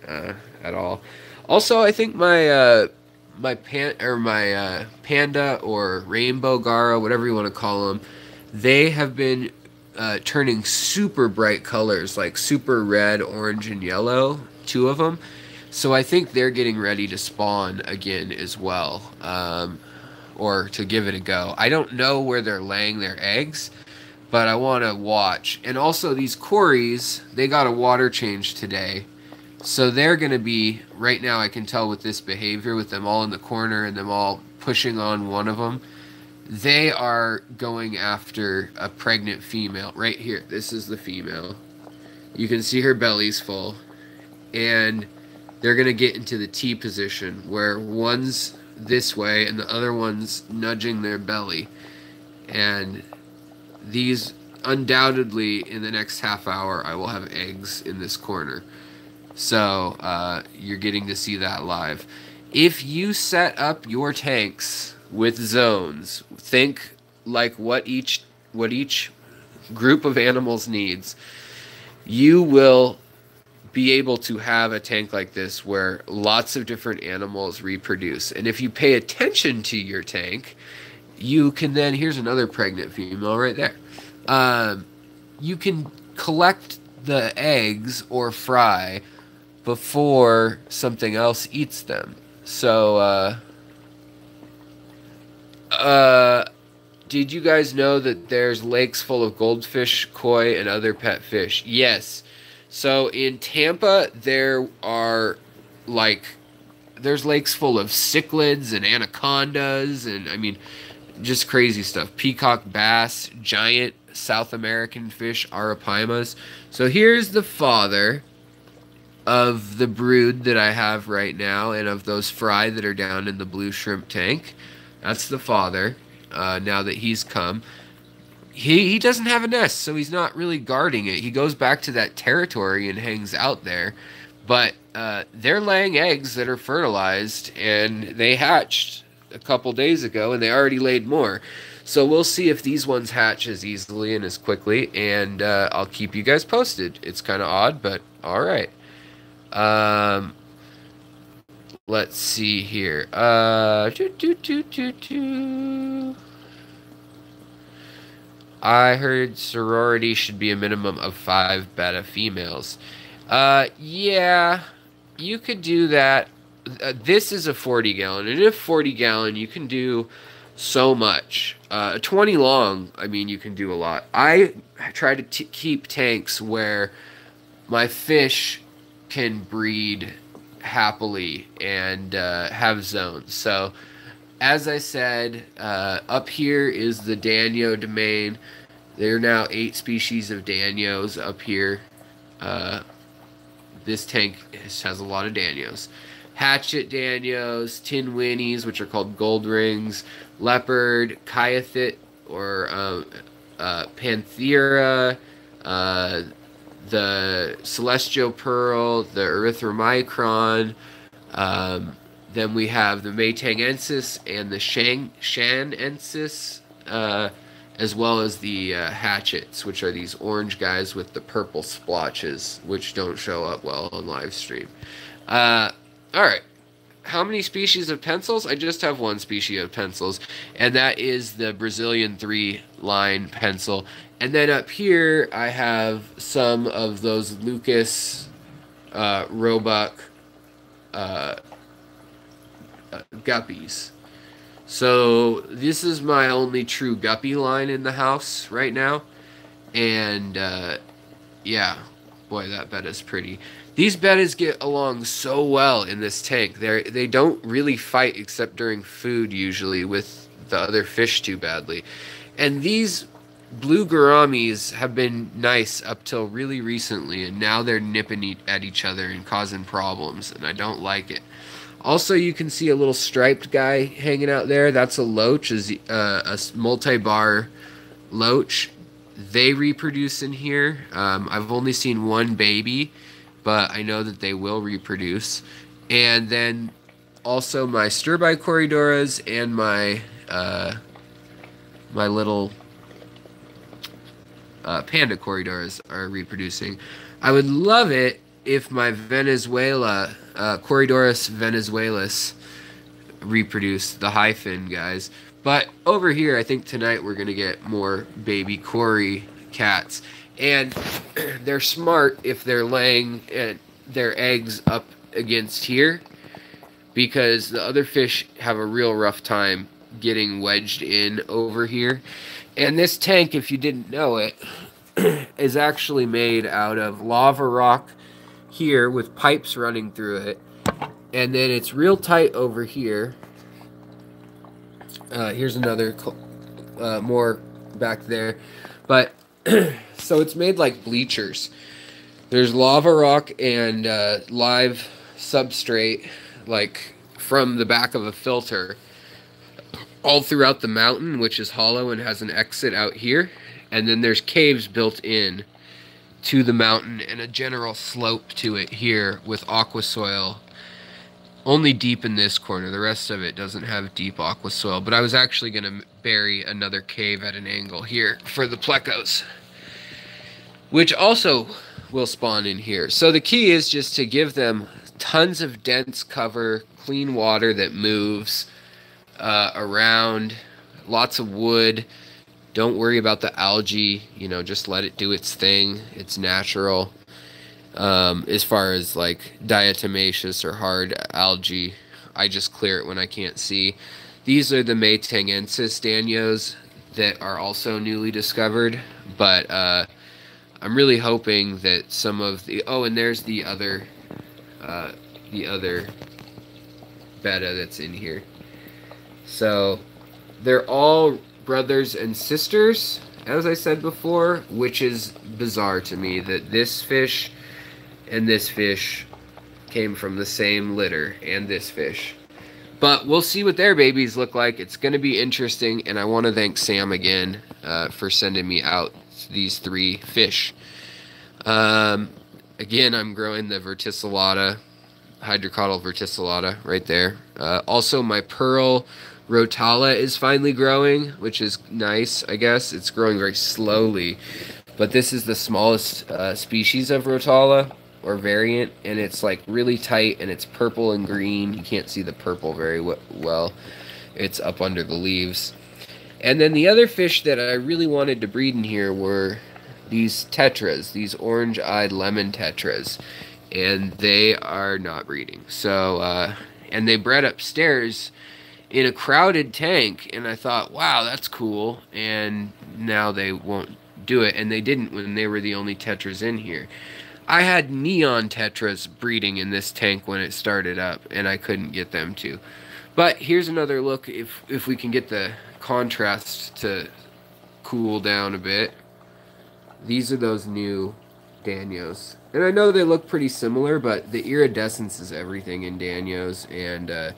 A: at all. Also, I think my panda or rainbow gara, whatever you want to call them, they have been turning super bright colors, like super red, orange, and yellow, 2 of them. So I think they're getting ready to spawn again as well, or to give it a go. I don't know where they're laying their eggs, but I want to watch. And also these cories, they got a water change today. So they're going to be, right now I can tell with this behavior, with them all in the corner and them all pushing on one of them, they are going after a pregnant female. Right here, this is the female. You can see her belly's full. And they're going to get into the T position, where one's this way and the other one's nudging their belly. And these undoubtedly in the next half hour I will have eggs in this corner. So you're getting to see that live. If you set up your tanks with zones, think like what each group of animals needs, you will be able to have a tank like this where lots of different animals reproduce. And if you pay attention to your tank, you can then, here's another pregnant female right there. You can collect the eggs or fry before something else eats them. So, did you guys know that there's lakes full of goldfish, koi, and other pet fish? Yes. So in Tampa, there's lakes full of cichlids and anacondas, and I mean, just crazy stuff. Peacock bass, giant South American fish, arapaimas. So here's the father of the brood that I have right now, and of those fry that are down in the blue shrimp tank. That's the father. Now that he's come, he doesn't have a nest, so he's not really guarding it. He goes back to that territory and hangs out there. But they're laying eggs that are fertilized, and they hatched a couple days ago, and they already laid more. So we'll see if these ones hatch as easily and as quickly, and I'll keep you guys posted. It's kind of odd, but all right. Let's see here. I heard sorority should be a minimum of 5 beta females. Yeah, you could do that. This is a 40-gallon, and if 40-gallon, you can do so much. 20 long, I mean, you can do a lot. I try to keep tanks where my fish can breed happily and have zones. So, as I said, up here is the Danio domain. There are now 8 species of Danios up here. This tank has a lot of Danios. Hatchet Danios, tin winnies, which are called gold rings, leopard, kyathit, or panthera, the celestial pearl, the erythromicron. Then we have the Maytangensis and the Shanensis, as well as the hatchets, which are these orange guys with the purple splotches, which don't show up well on live stream. Alright, how many species of pencils? I just have one species of pencils, and that is the Brazilian 3-line pencil. And then up here, I have some of those Lucas Roebuck guppies. So this is my only true guppy line in the house right now. And yeah, boy, that betta's pretty. These bettas get along so well in this tank. They don't really fight except during food usually with the other fish too badly. And these blue gouramis have been nice up till really recently, and now they're nipping at each other and causing problems, and I don't like it. Also, you can see a little striped guy hanging out there. That's a loach, a multi-bar loach. They reproduce in here. I've only seen one baby, but I know that they will reproduce. And then also my stir-by Corydoras and my my little panda Corydoras are reproducing. I would love it if my Venezuela, Corydoras venezuelas, reproduce, the high fin guys. But over here, I think tonight we're going to get more baby Cory cats. And they're smart if they're laying their eggs up against here, because the other fish have a real rough time getting wedged in over here. And this tank, if you didn't know it, is actually made out of lava rock here with pipes running through it. And then it's real tight over here. Here's another more back there. But so it's made like bleachers. There's lava rock and live substrate, like from the back of a filter, all throughout the mountain, which is hollow and has an exit out here. And then there's caves built in to the mountain and a general slope to it here with aqua soil. Only deep in this corner. The rest of it doesn't have deep aqua soil. But I was actually going to bury another cave at an angle here for the plecos, which also will spawn in here. So the key is just to give them tons of dense cover, clean water that moves around, lots of wood. Don't worry about the algae, you know, just let it do its thing. It's natural. As far as like diatomaceous or hard algae, I just clear it when I can't see. These are the Maytangensis danios that are also newly discovered, but I'm really hoping that some of the, oh, and there's the other betta that's in here. So they're all brothers and sisters, as I said before, which is bizarre to me that this fish and this fish came from the same litter, and this fish. But we'll see what their babies look like. It's going to be interesting, and I want to thank Sam again for sending me out these 3 fish. Again, I'm growing the verticillata, hydrocotyle verticillata right there. Also, my pearl rotala is finally growing, which is nice, I guess. It's growing very slowly, but this is the smallest species of rotala or variant, and it's like really tight, and it's purple and green. You can't see the purple very well. It's up under the leaves. And then the other fish that I really wanted to breed in here were these tetras, these orange-eyed lemon tetras, and they are not breeding. So, and they bred upstairs in a crowded tank, and I thought, wow, that's cool, and now they won't do it, and they didn't when they were the only tetras in here. I had neon tetras breeding in this tank when it started up, and I couldn't get them to. But here's another look if we can get the contrast to cool down a bit. These are those new danios. And I know they look pretty similar, but the iridescence is everything in danios, and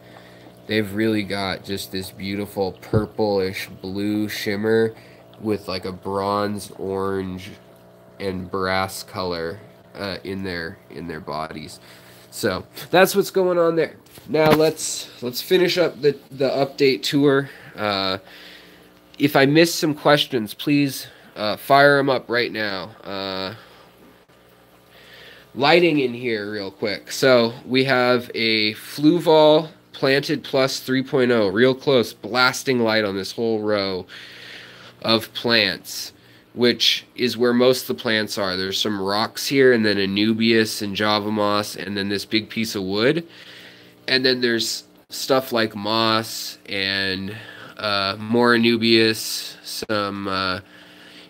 A: they've really got just this beautiful purplish blue shimmer with like a bronze, orange, and brass color in their bodies. So that's what's going on there. Now let's finish up the update tour. If I missed some questions, please fire them up right now. Lighting in here real quick. So we have a Fluval Planted Plus 3.0, real close, blasting light on this whole row of plants, which is where most of the plants are. There's some rocks here, and then Anubias and Java moss, and then this big piece of wood. And then there's stuff like moss and more Anubias, some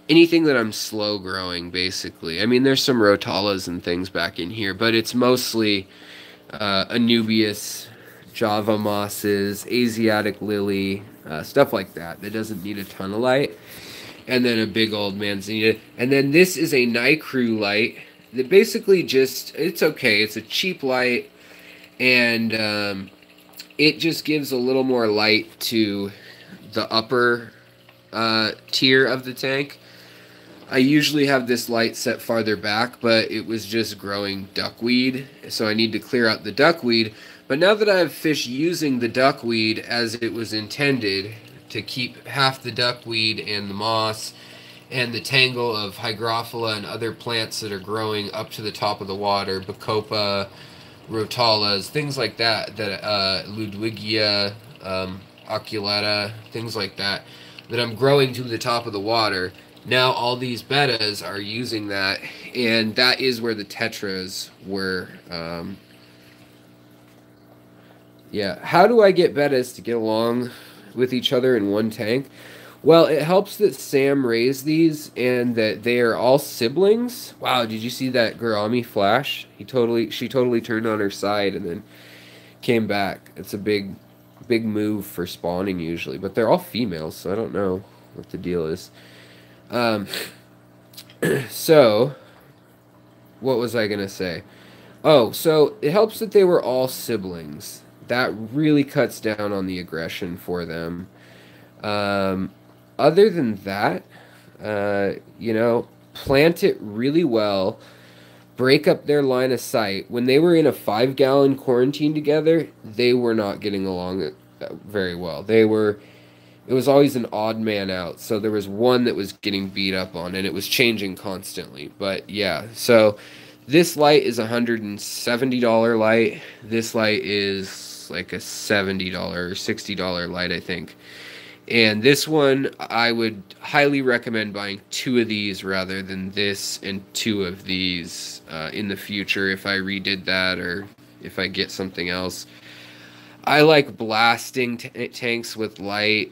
A: anything that I'm slow growing, basically. I mean, there's some rotalas and things back in here, but it's mostly Anubias, Java mosses, Asiatic lily, stuff like that. That doesn't need a ton of light. And then a big old manzanita. And then this is a Nicrew light that basically just, it's okay. It's a cheap light, and it just gives a little more light to the upper tier of the tank. I usually have this light set farther back, but it was just growing duckweed, so I need to clear out the duckweed. But now that I have fish using the duckweed as it was intended, to keep half the duckweed and the moss and the tangle of hygrophila and other plants that are growing up to the top of the water, bacopa, rotalas, things like that, Ludwigia, oculata, things like that, that I'm growing to the top of the water. Now all these bettas are using that, and that is where the tetras were. Yeah, how do I get bettas to get along with each other in one tank? Well, it helps that Sam raised these and that they are all siblings. Wow, did you see that Gourami flash? She totally turned on her side and then came back. It's a big move for spawning usually, but they're all females, so I don't know what the deal is. So what was I gonna say? Oh, so it helps that they were all siblings. That really cuts down on the aggression for them. Other than that, You know, plant it really well, break up their line of sight. When they were in a 5-gallon quarantine together, they were not getting along very well. It was always an odd man out. So there was one that was getting beat up on, and it was changing constantly. But yeah, so this light is a $170 light. This light is like a $70 or $60 light, I think. And this one, I would highly recommend buying 2 of these rather than this and 2 of these in the future if I redid that or if I get something else. I like blasting tanks with light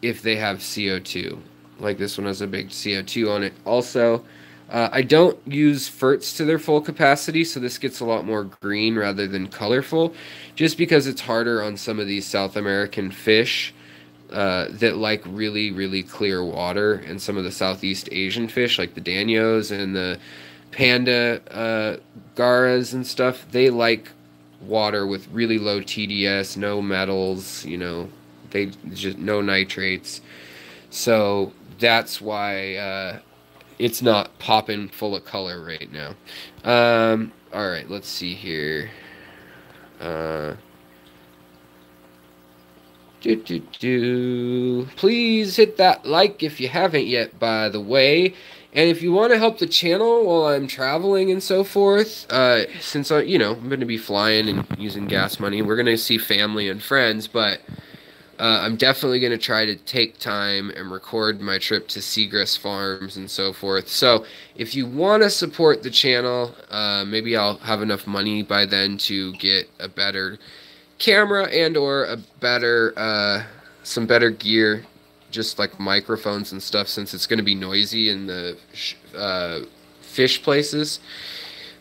A: if they have CO2. Like this one has a big CO2 on it. Also, I don't use ferts to their full capacity, so this gets a lot more green rather than colorful, just because it's harder on some of these South American fish that like really, really clear water, and some of the Southeast Asian fish like the danios and the panda garas and stuff, they like water with really low TDS, no metals, you know, they just no nitrates. So that's why it's not popping full of color right now. All right, let's see here. Please hit that like if you haven't yet, by the way. And if you want to help the channel while I'm traveling and so forth, since you know, I'm going to be flying and using gas money, we're going to see family and friends, but I'm definitely going to try to take time and record my trip to Segrest farms and so forth. So if you want to support the channel, maybe I'll have enough money by then to get a better camera and or a better some better gear, just like microphones and stuff, since it's going to be noisy in the fish places.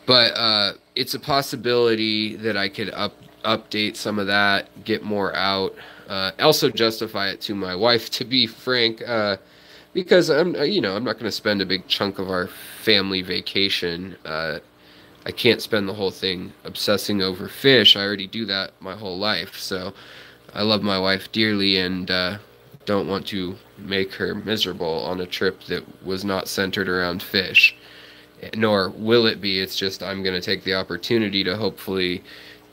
A: But it's a possibility that I could update some of that, get more out, also justify it to my wife, to be frank, because I'm not going to spend a big chunk of our family vacation. I can't spend the whole thing obsessing over fish. I already do that my whole life. So I love my wife dearly and don't want to make her miserable on a trip that was not centered around fish. Nor will it be. It's just I'm going to take the opportunity to hopefully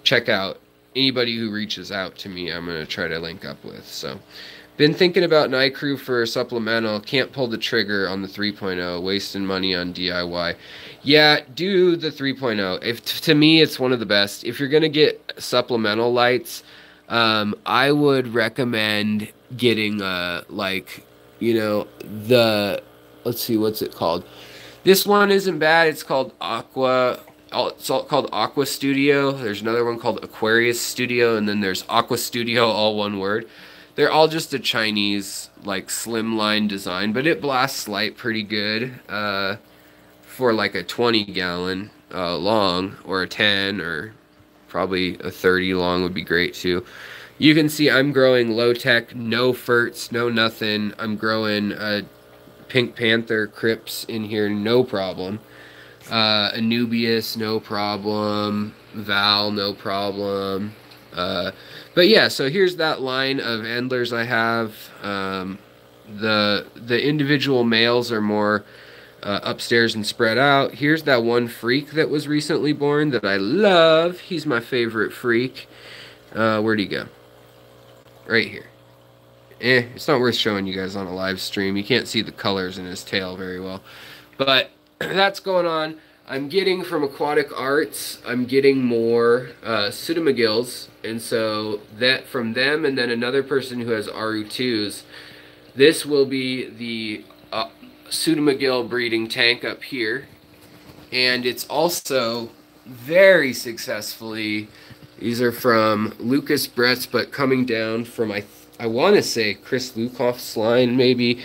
A: check out anybody who reaches out to me. I'm going to try to link up with. So been thinking about NICREW for a supplemental. Can't pull the trigger on the 3.0. Wasting money on DIY. Yeah, do the 3.0. To me, it's one of the best. If you're going to get supplemental lights, I would recommend getting, like, you know, let's see, what's it called? This one isn't bad. It's called it's called Aqua Studio. There's another one called Aquarius Studio, and then there's Aqua Studio, all one word. They're all just a Chinese, like, slimline design, but it blasts light pretty good. For like a 20-gallon long, or a 10, or probably a 30 long would be great too. You can see I'm growing low-tech, no ferts, no nothing. I'm growing Pink Panther Crips in here, no problem. Anubias, no problem. Val, no problem. But yeah, so here's that line of endlers I have. The individual males are more upstairs and spread out. Here's that one freak that was recently born that I love. He's my favorite freak. Where'd he go? Right here. It's not worth showing you guys on a live stream. You can't see the colors in his tail very well. But that's going on. I'm getting from Aquatic Arts, I'm getting more pseudomagills. And so that from them, and then another person who has RU2s, this will be the pseudomagill breeding tank up here. And it's also very successfully, these are from Lucas Bretz, but coming down from, I want to say Chris Lukoff's line, maybe,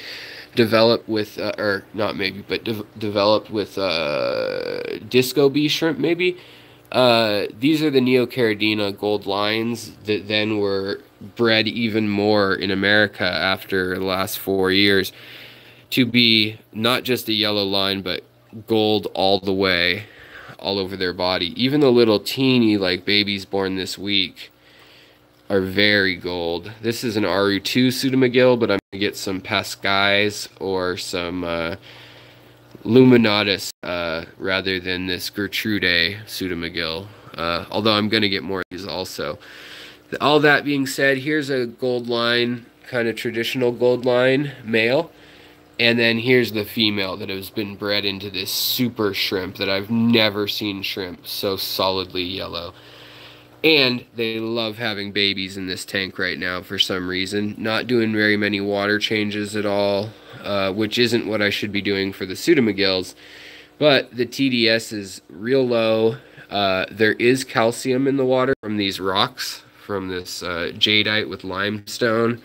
A: developed with, or not maybe, but developed with Disco Bee shrimp, maybe. These are the Neocaridina gold lines that then were bred even more in America after the last 4 years to be not just a yellow line, but gold all the way, all over their body. Even the little teeny, like, babies born this week are very gold. This is an RU2 pseudomcgill, but I'm gonna get some Pascais or some Luminatus rather than this Gertrude pseudomcgill. Although I'm gonna get more of these also. All that being said, here's a gold line, kind of traditional gold line male. And then here's the female that has been bred into this super shrimp that I've never seen shrimp so solidly yellow. And they love having babies in this tank right now for some reason. Not doing very many water changes at all, which isn't what I should be doing for the pseudomcgills. But the TDS is real low. There is calcium in the water from these rocks, from this jadeite with limestone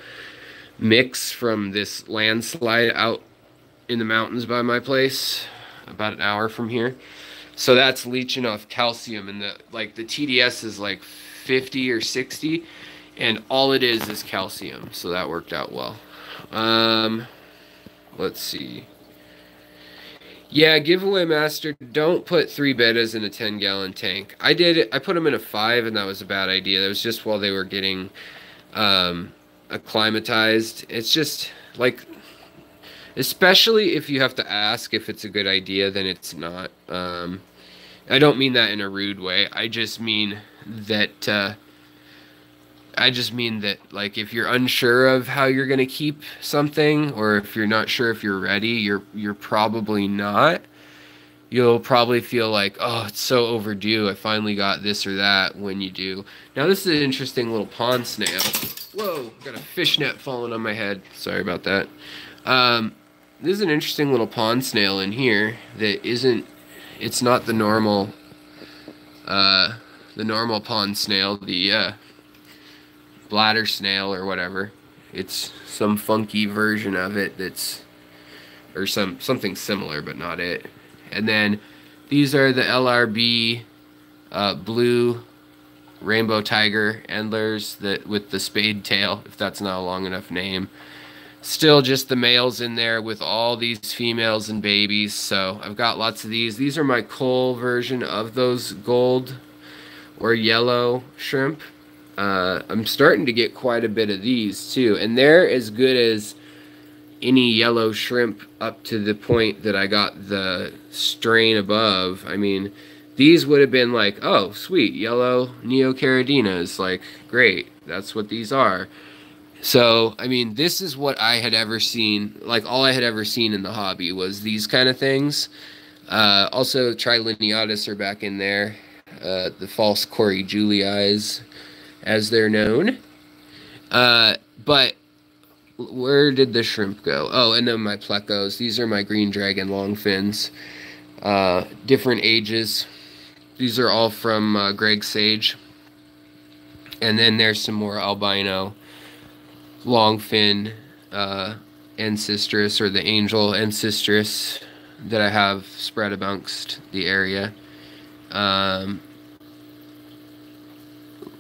A: mix from this landslide out in the mountains by my place, about an hour from here. So that's leaching off calcium, and the TDS is like 50 or 60, and all it is calcium. So that worked out well. Let's see. Yeah, giveaway master, don't put 3 bettas in a 10-gallon tank. I did it. I put them in a 5, and that was a bad idea. That was just while they were getting acclimatized. It's just like, especially if you have to ask if it's a good idea, then it's not. I don't mean that in a rude way. I just mean that like if you're unsure of how you're gonna keep something, or if you're not sure if you're ready, you're probably not. You'll probably feel like, oh, it's so overdue. I finally got this or that when you do. Now this is an interesting little pond snail. Whoa, got a fish net falling on my head. Sorry about that. This is an interesting little pond snail in here that isn't, it's not the normal pond snail, the bladder snail or whatever. It's some funky version of it that's, or something similar, but not it. And then these are the LRB blue rainbow tiger endlers that with the spade tail, if that's not a long enough name. Still just the males in there with all these females and babies. So I've got lots of these. These are my coal version of those gold or yellow shrimp. I'm starting to get quite a bit of these too, and they're as good as any yellow shrimp up to the point that I got the strain above. I mean, these would have been like, oh, sweet, yellow neocaridina, like, great, that's what these are. So, I mean, this is what I had ever seen, like, all I had ever seen in the hobby was these kind of things. Also, Trilineatus are back in there, the false Corey Julii, as they're known. But where did the shrimp go? Oh, and then my plecos. These are my green dragon longfins. Different ages. These are all from Greg Sage. And then there's some more albino longfin ancestris, or the angel ancestris, that I have spread amongst the area.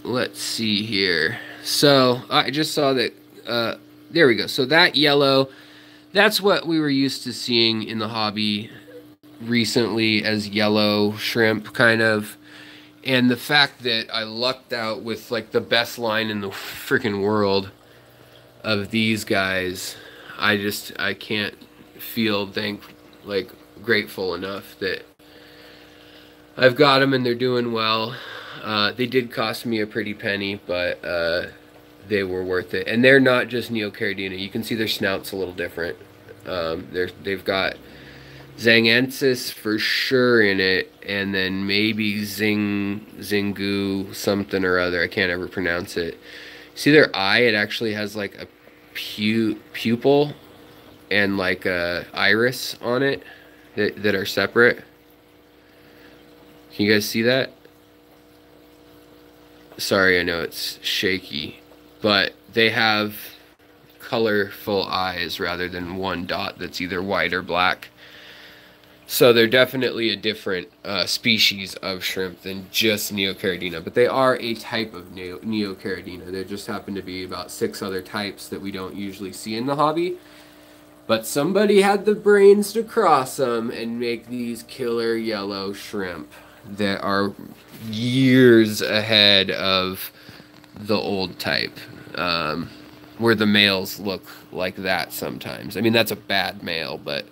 A: Let's see here. So I just saw that. There we go. So that yellow, that's what we were used to seeing in the hobby recently as yellow shrimp, kind of. And the fact that I lucked out with like the best line in the freaking world of these guys, I can't feel grateful enough that I've got them and they're doing well. They did cost me a pretty penny, but they were worth it. And they're not just neocaridina. You can see their snout's a little different. They've got Zangensis for sure in it, and then maybe Zingu something or other. I can't ever pronounce it. See their eye? It actually has like a pupil and like a iris on it that are separate. Can you guys see that? Sorry, I know it's shaky, but they have colorful eyes rather than one dot that's either white or black. So they're definitely a different species of shrimp than just neocaridina, but they are a type of neocaridina. There just happen to be about 6 other types that we don't usually see in the hobby. But somebody had the brains to cross them and make these killer yellow shrimp that are years ahead of the old type, where the males look like that sometimes. I mean, that's a bad male, but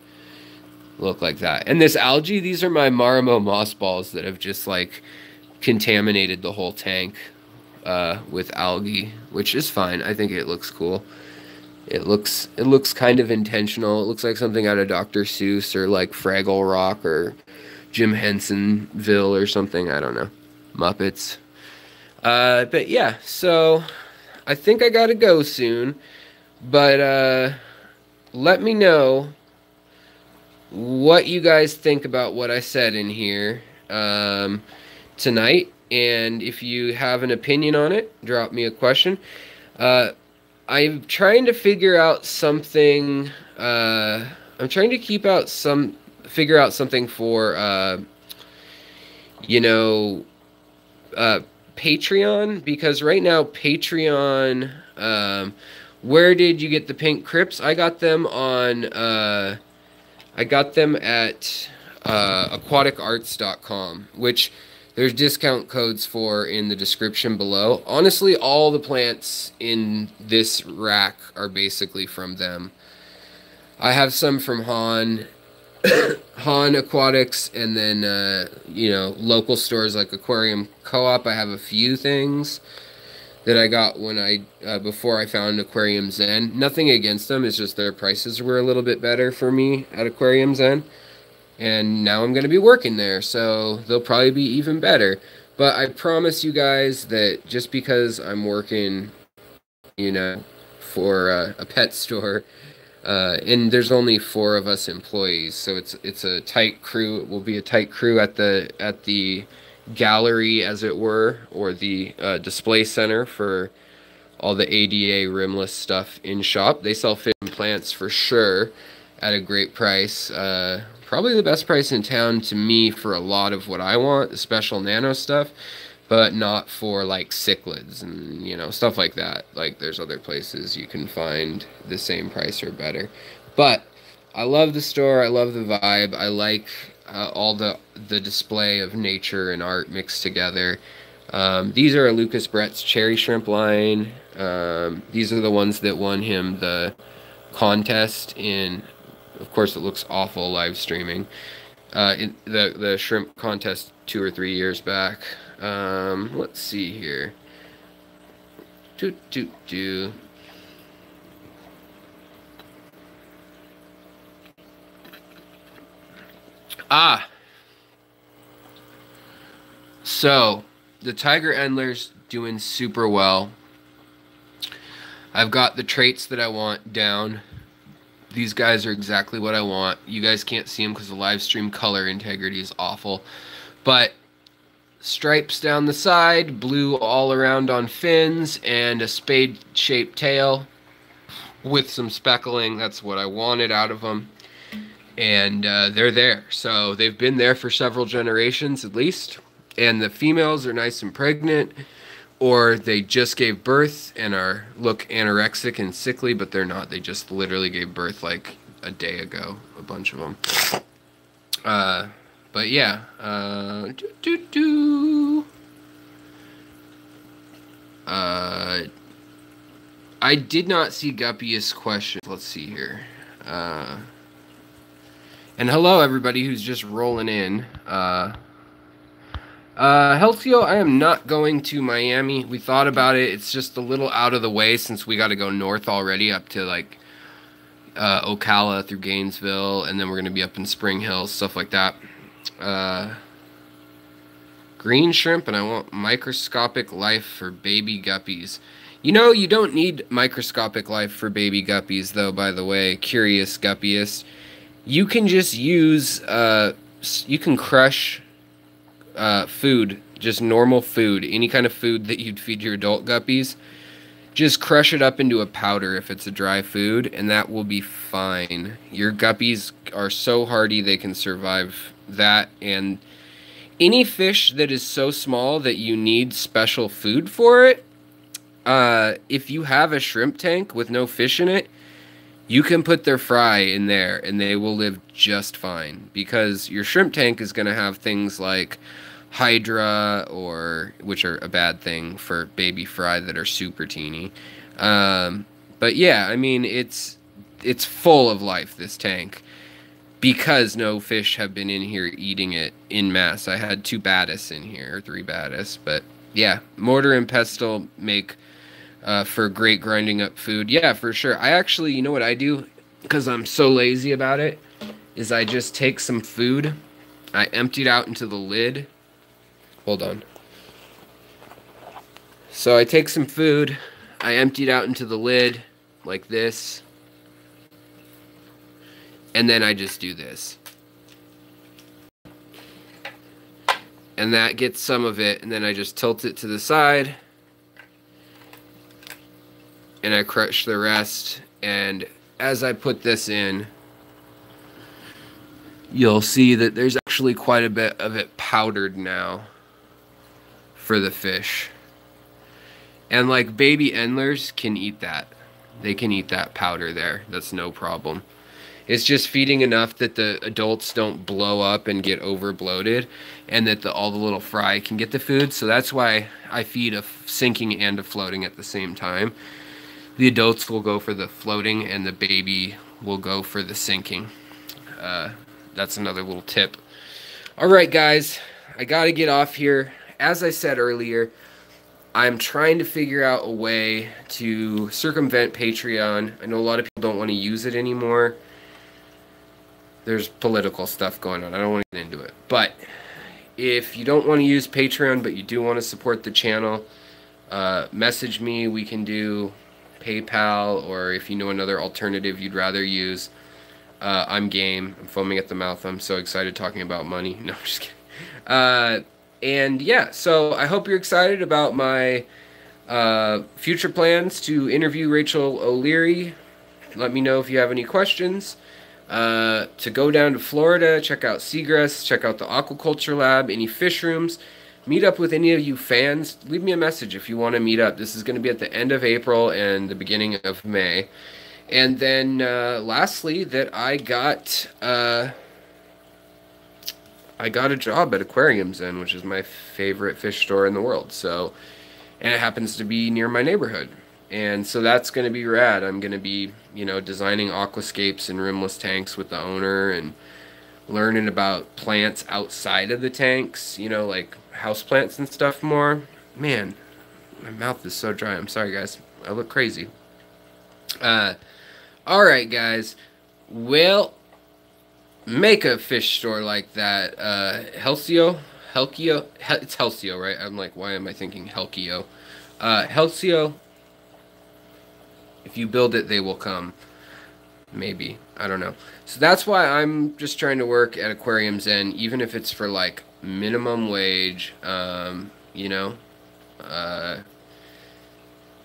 A: look like that. And this algae, these are my Marimo mossballs that have just like contaminated the whole tank with algae, which is fine. I think it looks cool. It looks kind of intentional. It looks like something out of Dr. Seuss or like Fraggle Rock or Jim Hensonville or something. I don't know. Muppets. But yeah, so I think I gotta go soon. But let me know what you guys think about what I said in here tonight. And if you have an opinion on it, drop me a question. I'm trying to figure out something. I'm trying to figure out something for, you know, Patreon, because right now Patreon, where did you get the pink crypts? I got them on, I got them at aquaticarts.com, which there's discount codes for in the description below. Honestly, all the plants in this rack are basically from them. I have some from Han Aquatics, and then, you know, local stores like Aquarium Co-op. I have a few things that I got when before I found Aquarium Zen. Nothing against them, it's just their prices were a little bit better for me at Aquarium Zen. And now I'm going to be working there, so they'll probably be even better. But I promise you guys that just because I'm working, you know, for a pet store, and there's only 4 of us employees, so it's a tight crew. It will be a tight crew at the gallery, as it were, or the display center for all the ADA rimless stuff in shop. They sell fish and plants for sure at a great price. Probably the best price in town to me for a lot of what I want, the special nano stuff, but not for like cichlids and, you know, stuff like that. Like, there's other places you can find the same price or better. But I love the store. I love the vibe. I like all the display of nature and art mixed together. These are a Lucas Brett's cherry shrimp line. These are the ones that won him the contest in, of course it looks awful live streaming, in the shrimp contest 2 or 3 years back. Let's see here. So the Tiger Endler's doing super well. I've got the traits that I want down. These guys are exactly what I want. You guys can't see them because the live stream color integrity is awful. But stripes down the side, blue all around on fins, and a spade-shaped tail with some speckling. That's what I wanted out of them. And they're there. So they've been there for several generations at least. And the females are nice and pregnant, or they just gave birth and look anorexic and sickly, but they're not. They just literally gave birth like a day ago, a bunch of them. But yeah, I did not see Guppy's question. Let's see here. And hello everybody who's just rolling in. Healthio, I am not going to Miami. We thought about it. It's just a little out of the way since we got to go north already up to like Ocala through Gainesville, and then we're going to be up in Spring Hill, stuff like that. Green shrimp, and I want microscopic life for baby guppies. You know, you don't need microscopic life for baby guppies, though, by the way, curious guppyist. You can just use, you can crush food, just normal food, any kind of food that you'd feed your adult guppies. Just crush it up into a powder if it's a dry food, and that will be fine. Your guppies are so hardy they can survive that, and any fish that is so small that you need special food for it, if you have a shrimp tank with no fish in it, you can put their fry in there and they will live just fine, because your shrimp tank is going to have things like hydra, or which are a bad thing for baby fry that are super teeny. But yeah, I mean it's full of life, this tank, because no fish have been in here eating it in mass. I had 2 batis in here, or 3 batis, but yeah, mortar and pestle make for great grinding up food. Yeah, for sure. I actually, you know what I do, because I'm so lazy about it, is I just take some food, I empty it out into the lid. Hold on. So I take some food, I empty it out into the lid like this, and then I just do this. And that gets some of it, and then I just tilt it to the side, and I crush the rest. And as I put this in, you'll see that there's actually quite a bit of it powdered now for the fish. And like baby endlers can eat that. They can eat that powder there. That's no problem. It's just feeding enough that the adults don't blow up and get over bloated, and that all the little fry can get the food. So that's why I feed a sinking and a floating at the same time. The adults will go for the floating, and the baby will go for the sinking. That's another little tip. All right, guys, I got to get off here. As I said earlier, I'm trying to figure out a way to circumvent Patreon. I know a lot of people don't want to use it anymore. There's political stuff going on. I don't want to get into it. But if you don't want to use Patreon, but you do want to support the channel, message me. We can do PayPal, or if you know another alternative you'd rather use, I'm game. I'm foaming at the mouth. I'm so excited talking about money. No, I'm just kidding. And yeah, so I hope you're excited about my future plans to interview Rachel O'Leary. Let me know if you have any questions. To go down to Florida, check out Segrest, check out the Aquaculture Lab, any fish rooms, meet up with any of you fans. Leave me a message if you want to meet up. This is going to be at the end of April and the beginning of May. And then lastly, that I got a job at Aquariums Inn, which is my favorite fish store in the world. So, and it happens to be near my neighborhood. And so that's going to be rad. I'm going to be, you know, designing aquascapes and rimless tanks with the owner, and learning about plants outside of the tanks, you know, like houseplants and stuff more. Man, my mouth is so dry. I'm sorry, guys. I look crazy. All right, guys. Well, make a fish store like that. Helcio? It's Helcio, right? I'm like, why am I thinking Helcio? Helcio. If you build it, they will come. Maybe. I don't know. So that's why I'm just trying to work at Aquariums Inn, even if it's for like minimum wage. You know, I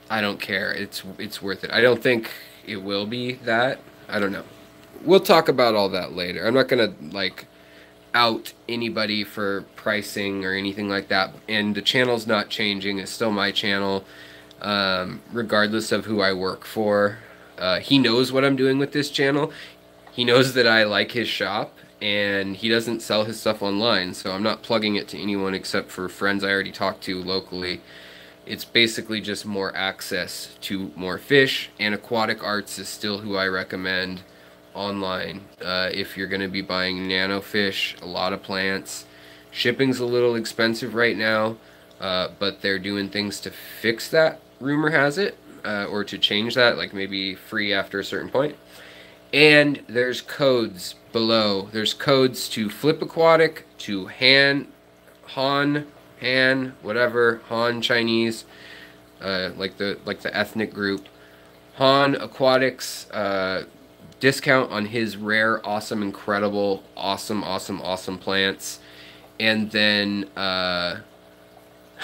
A: don't care. It's worth it. I don't think it will be that. I don't know. We'll talk about all that later. I'm not gonna like out anybody for pricing or anything like that. And the channel's not changing. It's still my channel. Regardless of who I work for. He knows what I'm doing with this channel. He knows that I like his shop, and he doesn't sell his stuff online, so I'm not plugging it to anyone except for friends I already talked to locally. It's basically just more access to more fish, and Aquatic Arts is still who I recommend online. If you're going to be buying nano fish, a lot of plants. Shipping's a little expensive right now, but they're doing things to fix that, rumor has it, or to change that, like maybe free after a certain point. And there's codes below. There's codes to Flip Aquatic, to Han, whatever, Han Chinese, like the ethnic group. Han Aquatics, discount on his rare, awesome, incredible, awesome plants. And then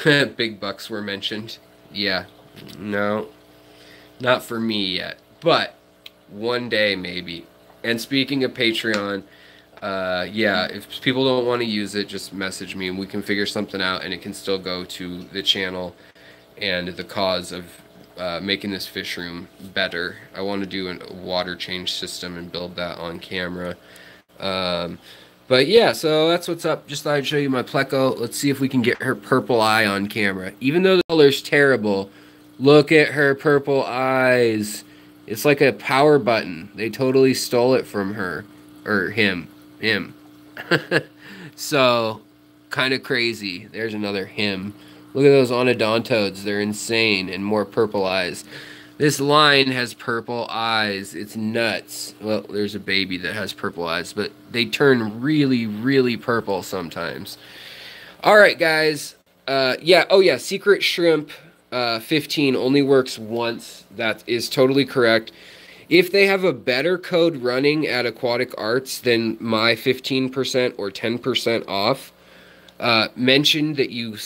A: big bucks were mentioned. Yeah, no, not for me yet, but one day maybe. And speaking of Patreon, yeah, if people don't want to use it, just message me and we can figure something out, and it can still go to the channel and the cause of making this fish room better. I want to do a water change system and build that on camera. But But yeah, so that's what's up. Just thought I'd show you my pleco. Let's see if we can get her purple eye on camera. Even though the color's terrible, look at her purple eyes. It's like a power button. They totally stole it from her. Or him. Him. So, kind of crazy. There's another him. Look at those onodontodes. They're insane. And more purple eyes. This line has purple eyes. It's nuts. Well, there's a baby that has purple eyes, but they turn really, really purple sometimes. All right, guys. Yeah. Oh, yeah. Secret Shrimp 15 only works once. That is totally correct. If they have a better code running at Aquatic Arts than my 15% or 10% off, mention that you